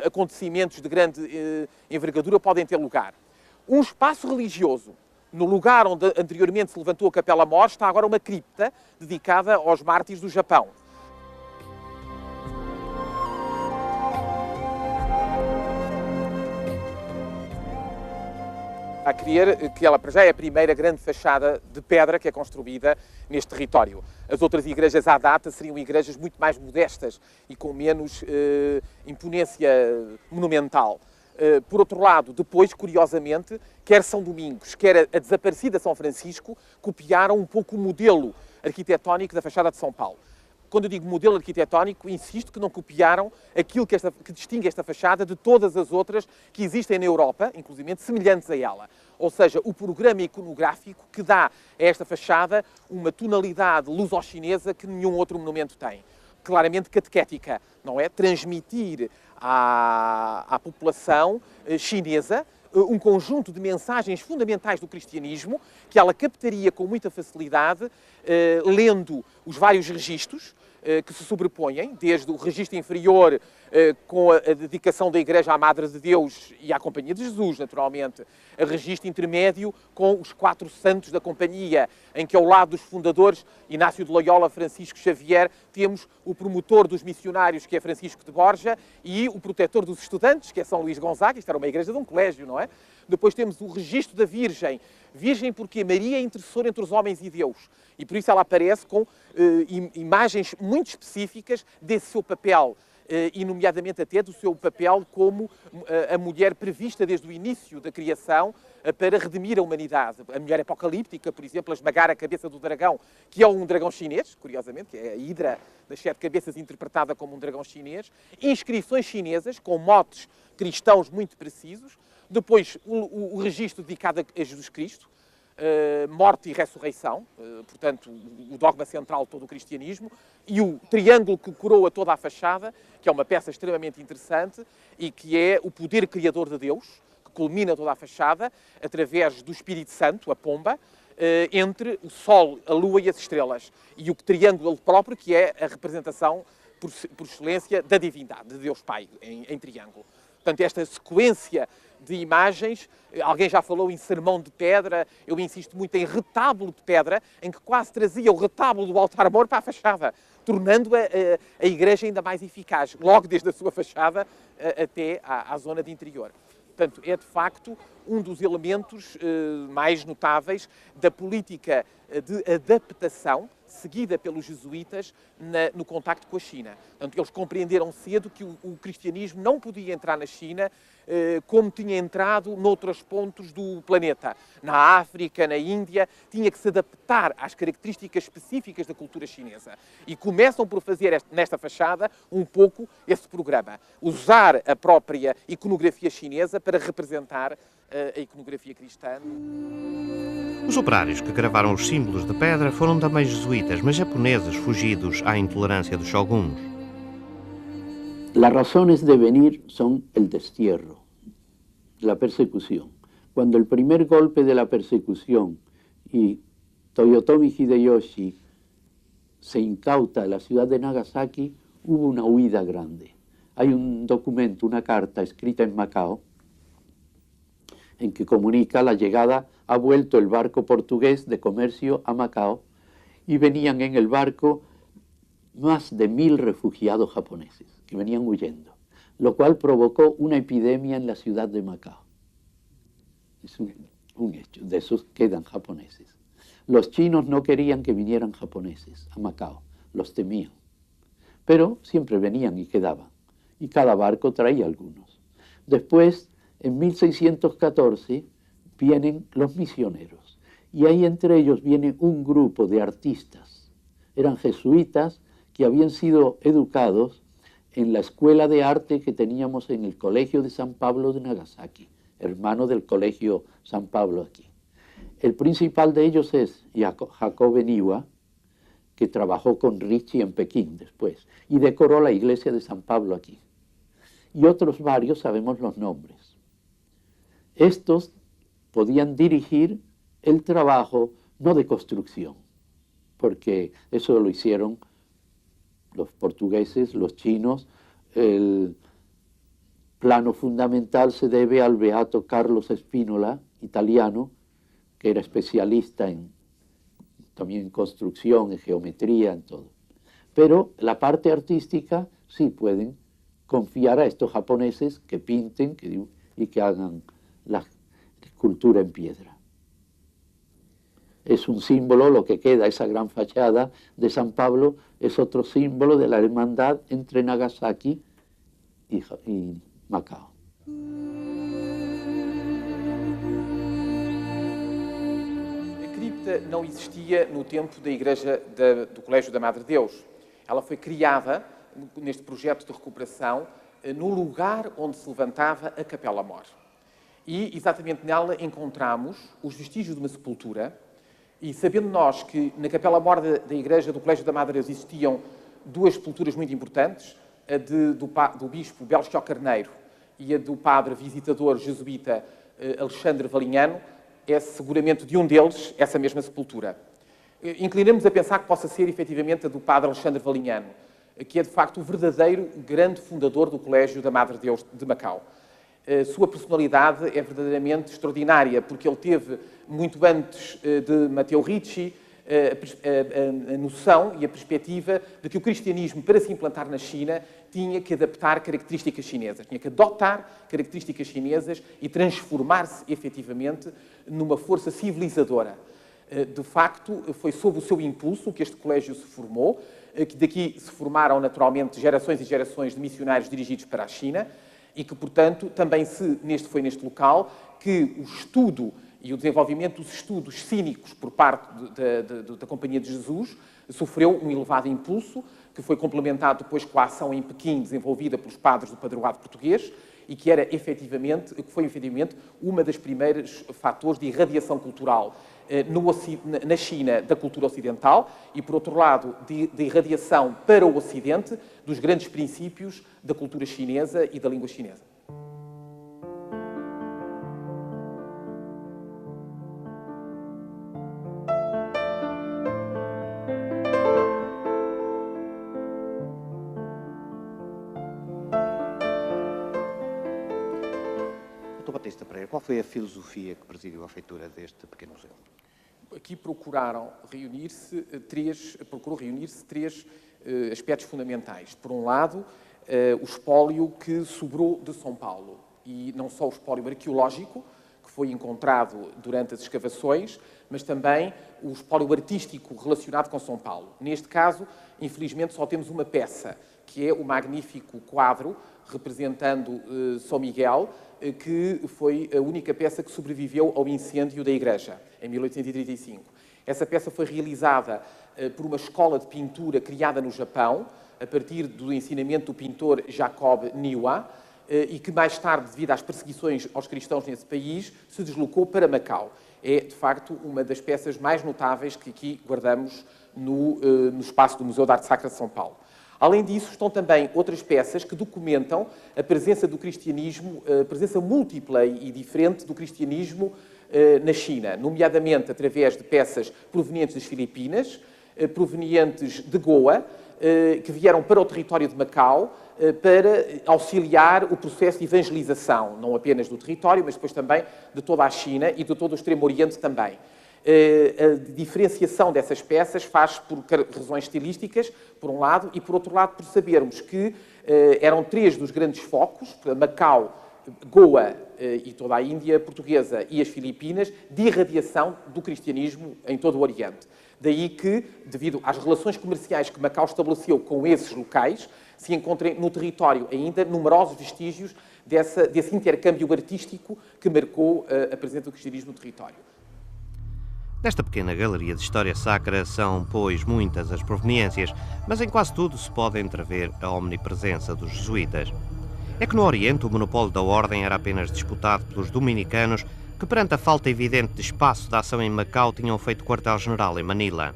acontecimentos de grande envergadura podem ter lugar. Um espaço religioso, no lugar onde anteriormente se levantou a Capela-Mor, está agora uma cripta dedicada aos mártires do Japão. A crer que ela, para já, é a primeira grande fachada de pedra que é construída neste território. As outras igrejas à data seriam igrejas muito mais modestas e com menos imponência monumental. Por outro lado, depois, curiosamente, quer São Domingos, quer a desaparecida São Francisco, copiaram um pouco o modelo arquitetónico da fachada de São Paulo. Quando eu digo modelo arquitetónico, insisto que não copiaram aquilo que distingue esta fachada de todas as outras que existem na Europa, inclusive semelhantes a ela. Ou seja, o programa iconográfico que dá a esta fachada uma tonalidade luso-chinesa que nenhum outro monumento tem. Claramente catequética, não é? Transmitir à população chinesa um conjunto de mensagens fundamentais do cristianismo que ela captaria com muita facilidade, lendo os vários registros que se sobrepõem, desde o registro inferior com a dedicação da Igreja à Madre de Deus e à Companhia de Jesus, naturalmente, a registro intermédio com os 4 santos da Companhia, em que ao lado dos fundadores, Inácio de Loyola, Francisco Xavier, temos o promotor dos missionários, que é Francisco de Borja, e o protetor dos estudantes, que é São Luís Gonzaga. Isto era uma igreja de um colégio, não é? Depois temos o registro da Virgem. Virgem porque Maria é intercessora entre os homens e Deus. E por isso ela aparece com imagens muito específicas desse seu papel, e nomeadamente até do seu papel como a mulher prevista desde o início da criação para redimir a humanidade. A mulher apocalíptica, por exemplo, a esmagar a cabeça do dragão, que é um dragão chinês, curiosamente, que é a Hidra das 7 cabeças interpretada como um dragão chinês. Inscrições chinesas com motes cristãos muito precisos. Depois o registro dedicado a Jesus Cristo, morte e ressurreição, portanto, o dogma central de todo o cristianismo, e o triângulo que coroa toda a fachada, que é uma peça extremamente interessante e que é o poder criador de Deus, que culmina toda a fachada através do Espírito Santo, a pomba, entre o Sol, a Lua e as estrelas, e o triângulo próprio, que é a representação por excelência da divindade, de Deus Pai, em triângulo. Portanto, esta sequência de imagens, alguém já falou em sermão de pedra, eu insisto muito em retábulo de pedra, em que quase trazia o retábulo do altar-mor para a fachada, tornando a igreja ainda mais eficaz, logo desde a sua fachada até à zona de interior. Portanto, é de facto um dos elementos mais notáveis da política de adaptação seguida pelos jesuítas no contacto com a China. Portanto, eles compreenderam cedo que o cristianismo não podia entrar na China como tinha entrado noutros pontos do planeta. Na África, na Índia, tinha que se adaptar às características específicas da cultura chinesa. E começam por fazer nesta fachada um pouco esse programa. Usar a própria iconografia chinesa para representar a iconografia cristã. Os operários que gravaram os símbolos de pedra foram também jesuítas, mas japoneses fugidos à intolerância dos shoguns. Las razones de venir son el destierro, la persecución. Cuando el primer golpe de la persecución y Toyotomi Hideyoshi se incauta en la ciudad de Nagasaki, hubo una huida grande. Hay un documento, una carta escrita en Macao, en que comunica la llegada, ha vuelto el barco portugués de comercio a Macao y venían en el barco más de 1000 refugiados japoneses que venían huyendo, lo cual provocó una epidemia en la ciudad de Macao. Es un hecho, de esos quedan japoneses. Los chinos no querían que vinieran japoneses a Macao, los temían, pero siempre venían y quedaban, y cada barco traía algunos. Después, en 1614, vienen los misioneros, y ahí entre ellos viene un grupo de artistas. Eran jesuitas que habían sido educados en la escuela de arte que teníamos en el Colegio de San Pablo de Nagasaki, hermano del Colegio San Pablo aquí. El principal de ellos es Jacob Niwa, que trabajó con Ricci en Pekín después, y decoró la iglesia de San Pablo aquí. Y otros varios sabemos los nombres. Estos podían dirigir el trabajo no de construcción, porque eso lo hicieron los portugueses, los chinos. El plano fundamental se debe al beato Carlos Spínola, italiano, que era especialista también en construcción, en geometría, en todo. Pero la parte artística sí pueden confiar a estos japoneses que pinten y que hagan la escultura en piedra. Es un símbolo, lo que queda, esa gran fachada de San Pablo, es otro símbolo de la hermandad entre Nagasaki y Macao. A cripta não existia no tempo da igreja do Colégio da Madre Deus. Ela foi criada neste projeto de recuperação no lugar onde se levantava a Capela Mor. E exatamente nela encontramos os vestígios de uma sepultura. E sabendo nós que na Capela Mor da igreja do Colégio da Madre Deus existiam duas sepulturas muito importantes, a do bispo Belchior Carneiro e a do padre visitador jesuíta Alexandre Valignano, é seguramente de um deles essa mesma sepultura. Inclinamos a pensar que possa ser efetivamente a do padre Alexandre Valignano, que é de facto o verdadeiro grande fundador do Colégio da Madre Deus de Macau. A sua personalidade é verdadeiramente extraordinária, porque ele teve, muito antes de Matteo Ricci, a noção e a perspectiva de que o cristianismo, para se implantar na China, tinha que adaptar características chinesas, tinha que adotar características chinesas e transformar-se, efetivamente, numa força civilizadora. De facto, foi sob o seu impulso que este colégio se formou, que daqui se formaram, naturalmente, gerações e gerações de missionários dirigidos para a China, e que, portanto, também foi neste local que o estudo e o desenvolvimento dos estudos cínicos por parte da Companhia de Jesus sofreu um elevado impulso, que foi complementado depois com a ação em Pequim desenvolvida pelos padres do padroado português e que foi efetivamente uma das primeiras fatores de irradiação cultural na China da cultura ocidental e, por outro lado, de irradiação para o Ocidente dos grandes princípios da cultura chinesa e da língua chinesa. Dr. Batista Pereira, qual foi a filosofia que presidiu a feitura deste pequeno museu? Aqui procurou reunir-se três aspectos fundamentais. Por um lado, o espólio que sobrou de São Paulo, e não só o espólio arqueológico, que foi encontrado durante as escavações, mas também o espólio artístico relacionado com São Paulo. Neste caso, infelizmente, só temos uma peça, que é o magnífico quadro representando São Miguel, que foi a única peça que sobreviveu ao incêndio da igreja, em 1835. Essa peça foi realizada por uma escola de pintura criada no Japão, a partir do ensinamento do pintor Jacob Niwa, e que mais tarde, devido às perseguições aos cristãos nesse país, se deslocou para Macau. É, de facto, uma das peças mais notáveis que aqui guardamos no espaço do Museu de Arte Sacra de São Paulo. Além disso, estão também outras peças que documentam a presença do cristianismo, a presença múltipla e diferente do cristianismo na China, nomeadamente através de peças provenientes das Filipinas, provenientes de Goa, que vieram para o território de Macau para auxiliar o processo de evangelização, não apenas do território, mas depois também de toda a China e de todo o Extremo Oriente também. A diferenciação dessas peças faz por razões estilísticas, por um lado, e por outro lado por sabermos que eram três dos grandes focos, Macau, Goa e toda a Índia portuguesa e as Filipinas, de irradiação do cristianismo em todo o Oriente. Daí que, devido às relações comerciais que Macau estabeleceu com esses locais, se encontrem no território ainda numerosos vestígios desse intercâmbio artístico que marcou a presença do cristianismo no território. Nesta pequena galeria de história sacra são, pois, muitas as proveniências, mas em quase tudo se pode entrever a omnipresença dos jesuítas. É que no Oriente o monopólio da ordem era apenas disputado pelos dominicanos, que perante a falta evidente de espaço de ação em Macau tinham feito quartel-general em Manila.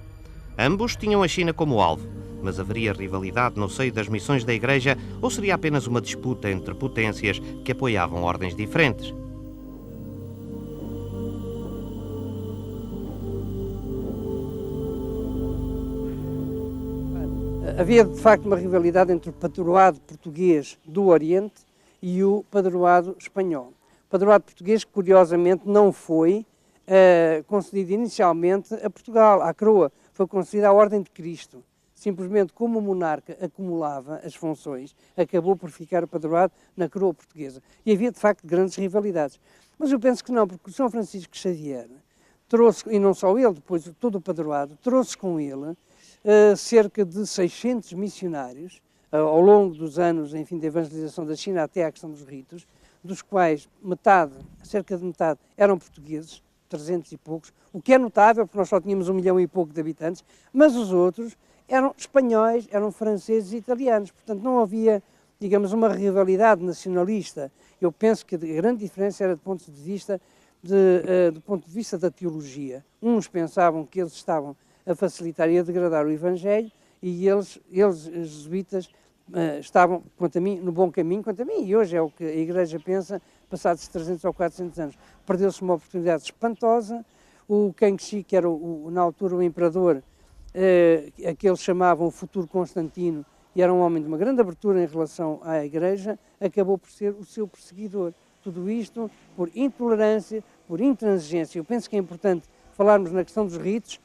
Ambos tinham a China como alvo, mas haveria rivalidade no seio das missões da Igreja ou seria apenas uma disputa entre potências que apoiavam ordens diferentes? Havia, de facto, uma rivalidade entre o padroado português do Oriente e o padroado espanhol. O padroado português, curiosamente, não foi concedido inicialmente a Portugal, à coroa. Foi concedido à Ordem de Cristo. Simplesmente, como o monarca acumulava as funções, acabou por ficar o padroado na coroa portuguesa. E havia, de facto, grandes rivalidades. Mas eu penso que não, porque o São Francisco Xavier trouxe, e não só ele, depois todo o padroado, trouxe com ele cerca de 600 missionários ao longo dos anos, enfim, da evangelização da China até à questão dos ritos, dos quais metade, cerca de metade, eram portugueses, 300 e poucos, o que é notável, porque nós só tínhamos 1 milhão e pouco de habitantes, mas os outros eram espanhóis, eram franceses e italianos, portanto não havia, digamos, uma rivalidade nacionalista. Eu penso que a grande diferença era do ponto de vista da teologia. Uns pensavam que eles estavam a facilitar e a degradar o Evangelho, e eles os jesuítas, estavam, quanto a mim, no bom caminho, quanto a mim, e hoje é o que a Igreja pensa, passados 300 ou 400 anos. Perdeu-se uma oportunidade espantosa. O Kangxi, que era na altura o imperador, a que eles chamavam o futuro Constantino, e era um homem de uma grande abertura em relação à Igreja, acabou por ser o seu perseguidor. Tudo isto por intolerância, por intransigência. Eu penso que é importante falarmos na questão dos ritos,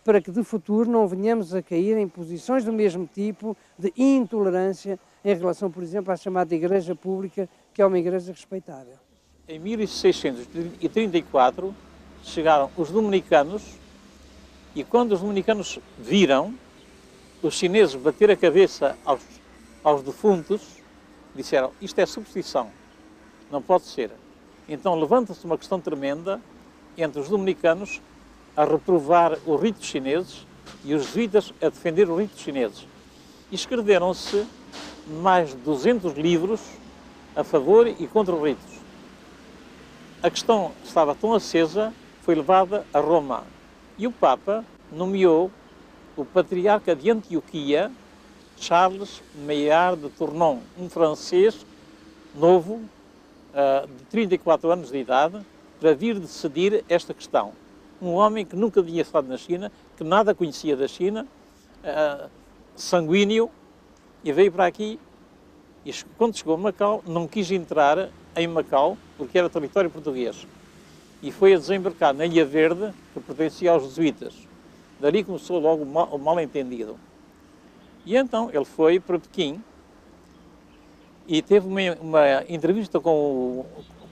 para que de futuro não venhamos a cair em posições do mesmo tipo de intolerância em relação, por exemplo, à chamada Igreja Pública, que é uma igreja respeitável. Em 1634 chegaram os dominicanos e quando os dominicanos viram os chineses bater a cabeça aos defuntos, disseram, isto é superstição, não pode ser. Então levanta-se uma questão tremenda entre os dominicanos a reprovar os ritos chineses e os jesuítas a defender os ritos chineses. E escreveram-se mais de 200 livros a favor e contra os ritos. A questão estava tão acesa, foi levada a Roma. E o Papa nomeou o patriarca de Antioquia, Charles Maillard de Tournon, um francês novo, de 34 anos de idade, para vir decidir esta questão. Um homem que nunca tinha estado na China, que nada conhecia da China, sanguíneo, e veio para aqui. E quando chegou a Macau, não quis entrar em Macau, porque era território português. E foi a desembarcar na Ilha Verde, que pertencia aos jesuítas. Dali começou logo o mal-entendido. E então ele foi para Pequim e teve uma entrevista com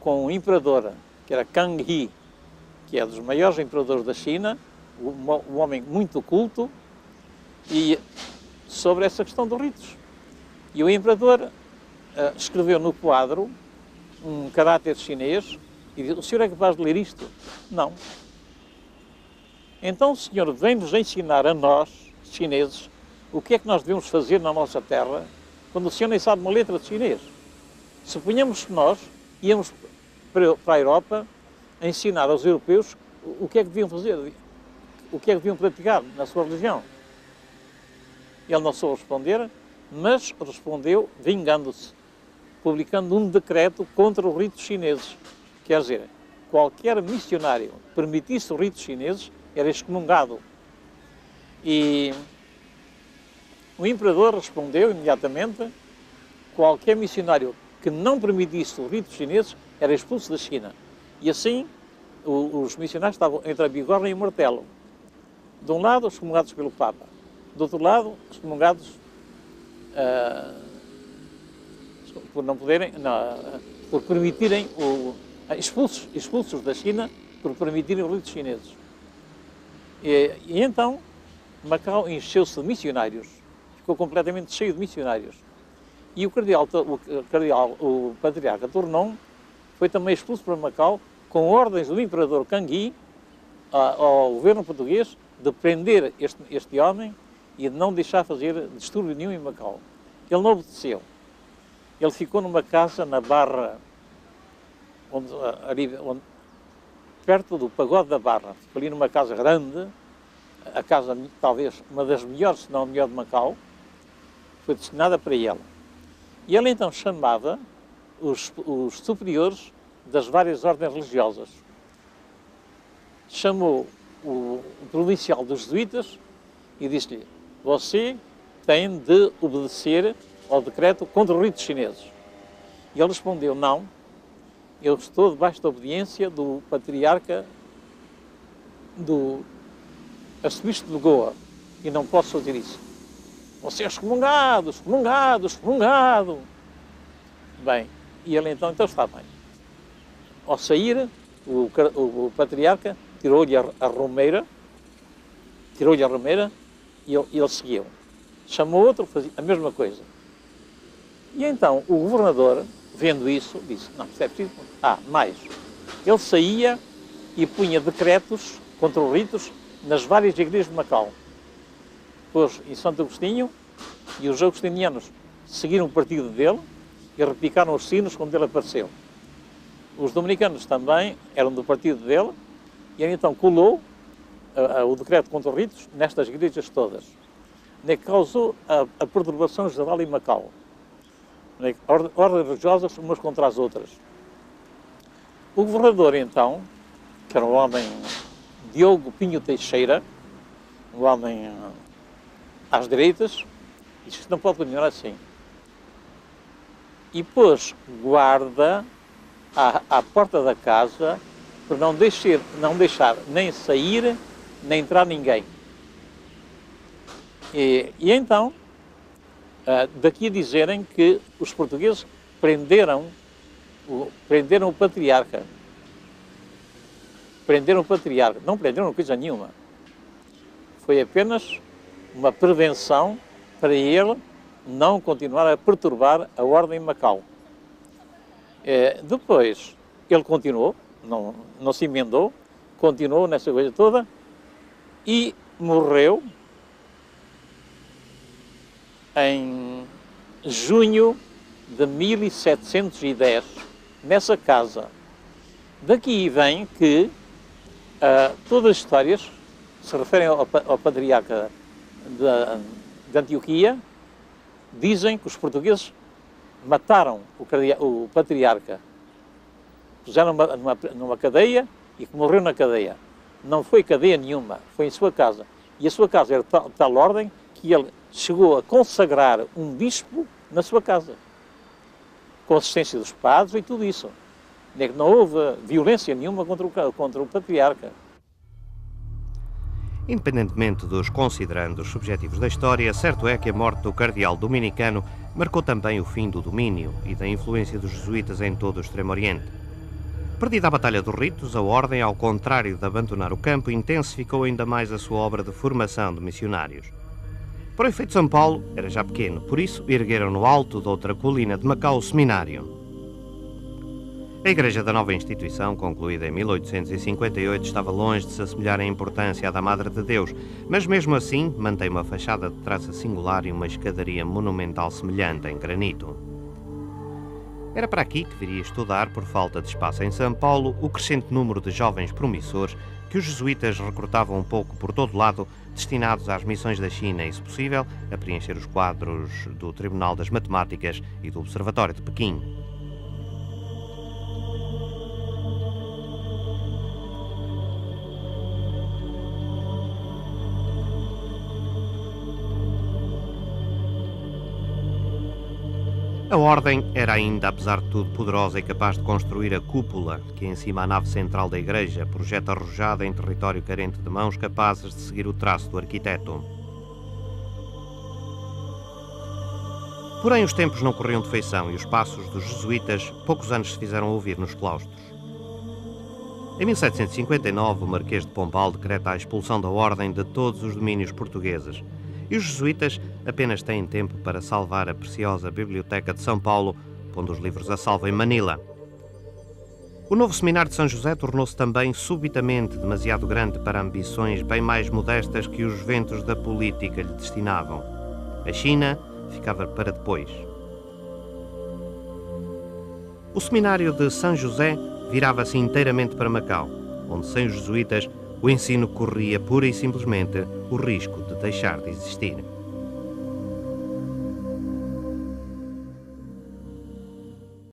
o imperador, que era Kang He, que é dos maiores imperadores da China, um homem muito culto, e sobre essa questão dos ritos. E o imperador escreveu no quadro um caráter chinês e disse, o senhor é capaz de ler isto? Não. Então o senhor vem-nos ensinar a nós, chineses, o que é que nós devemos fazer na nossa terra, quando o senhor nem sabe uma letra de chinês. Suponhamos que nós íamos para a Europa a ensinar aos europeus o que é que deviam fazer, o que é que deviam praticar na sua religião. Ele não soube responder mas respondeu vingando-se, publicando um decreto contra os ritos chineses. Quer dizer, qualquer missionário que permitisse os ritos chineses era excomungado. E o imperador respondeu imediatamente: qualquer missionário que não permitisse os ritos chineses era expulso da China. E assim, os missionários estavam entre a bigorna e o martelo. De um lado, excomungados pelo Papa. Do outro lado, excomungados por não poderem, por permitirem, expulsos da China por permitirem os ritos chineses. E então, Macau encheu-se de missionários, ficou completamente cheio de missionários. E o patriarca Tournon foi também expulso para Macau com ordens do imperador Cangui ao governo português de prender este homem e de não deixar fazer distúrbio nenhum em Macau. Ele não obedeceu. Ele ficou numa casa na Barra, perto do Pagode da Barra. Ficou ali numa casa grande, a casa talvez uma das melhores, se não a melhor de Macau, foi destinada para ele. E ele então chamava os superiores das várias ordens religiosas. Chamou o provincial dos jesuítas e disse-lhe: você tem de obedecer ao decreto contra os ritos chineses. E ele respondeu: não, eu estou debaixo da obediência do patriarca do arcebispo de Goa e não posso fazer isso. Você é excomungado, excomungado, excomungado. Bem, e ele então está bem. Ao sair, o patriarca tirou-lhe a romeira, e ele seguiu. Chamou outro, fazia a mesma coisa. E então o governador, vendo isso, disse: não, isto é preciso. Mais. Ele saía e punha decretos contra os ritos nas várias igrejas de Macau. Pôs em Santo Agostinho, e os agostinianos seguiram o partido dele e repicaram os sinos quando ele apareceu. Os dominicanos também eram do partido dele, e ele então colou o decreto contra os ritos nestas igrejas todas, que causou a perturbação geral em Macau. Ordens religiosas umas contra as outras. O governador então, que era um homem, Diogo Pinho Teixeira, um homem às direitas, disse que não pode continuar assim. E pôs guarda à porta da casa para não deixar nem sair, nem entrar ninguém. E então, daqui a dizerem que os portugueses prenderam o patriarca. Prenderam o patriarca. Não prenderam coisa nenhuma. Foi apenas uma prevenção para ele não continuar a perturbar a ordem em Macau. Depois, ele continuou, não se emendou, continuou nessa coisa toda e morreu em junho de 1710, nessa casa. Daqui vem que todas as histórias se referem ao patriarca de Antioquia, dizem que os portugueses mataram o patriarca, puseram numa cadeia e que morreu na cadeia. Não foi cadeia nenhuma, foi em sua casa. E a sua casa era de tal ordem que ele chegou a consagrar um bispo na sua casa, com assistência dos padres e tudo isso. Não houve violência nenhuma contra o patriarca. Independentemente dos considerandos subjetivos da história, certo é que a morte do cardeal dominicano marcou também o fim do domínio e da influência dos jesuítas em todo o Extremo Oriente. Perdida a Batalha dos Ritos, a Ordem, ao contrário de abandonar o campo, intensificou ainda mais a sua obra de formação de missionários. Para o efeito, São Paulo era já pequeno, por isso ergueram no alto de outra colina de Macau o seminário. A igreja da nova instituição, concluída em 1858, estava longe de se assemelhar em importância à da Madre de Deus, mas mesmo assim mantém uma fachada de traça singular e uma escadaria monumental semelhante em granito. Era para aqui que viria estudar, por falta de espaço em São Paulo, o crescente número de jovens promissores que os jesuítas recrutavam um pouco por todo lado, destinados às missões da China e, se possível, a preencher os quadros do Tribunal das Matemáticas e do Observatório de Pequim. A Ordem era ainda, apesar de tudo, poderosa e capaz de construir a cúpula que, em cima à nave central da igreja, projeta arrojada em território carente de mãos capazes de seguir o traço do arquiteto. Porém, os tempos não corriam de feição e os passos dos jesuítas poucos anos se fizeram ouvir nos claustros. Em 1759, o Marquês de Pombal decreta a expulsão da Ordem de todos os domínios portugueses, e os jesuítas apenas têm tempo para salvar a preciosa Biblioteca de São Paulo, pondo os livros a salvo em Manila. O novo seminário de São José tornou-se também subitamente demasiado grande para ambições bem mais modestas que os ventos da política lhe destinavam. A China ficava para depois. O seminário de São José virava-se inteiramente para Macau, onde, sem os jesuítas, o ensino corria pura e simplesmente o risco de deixar de existir.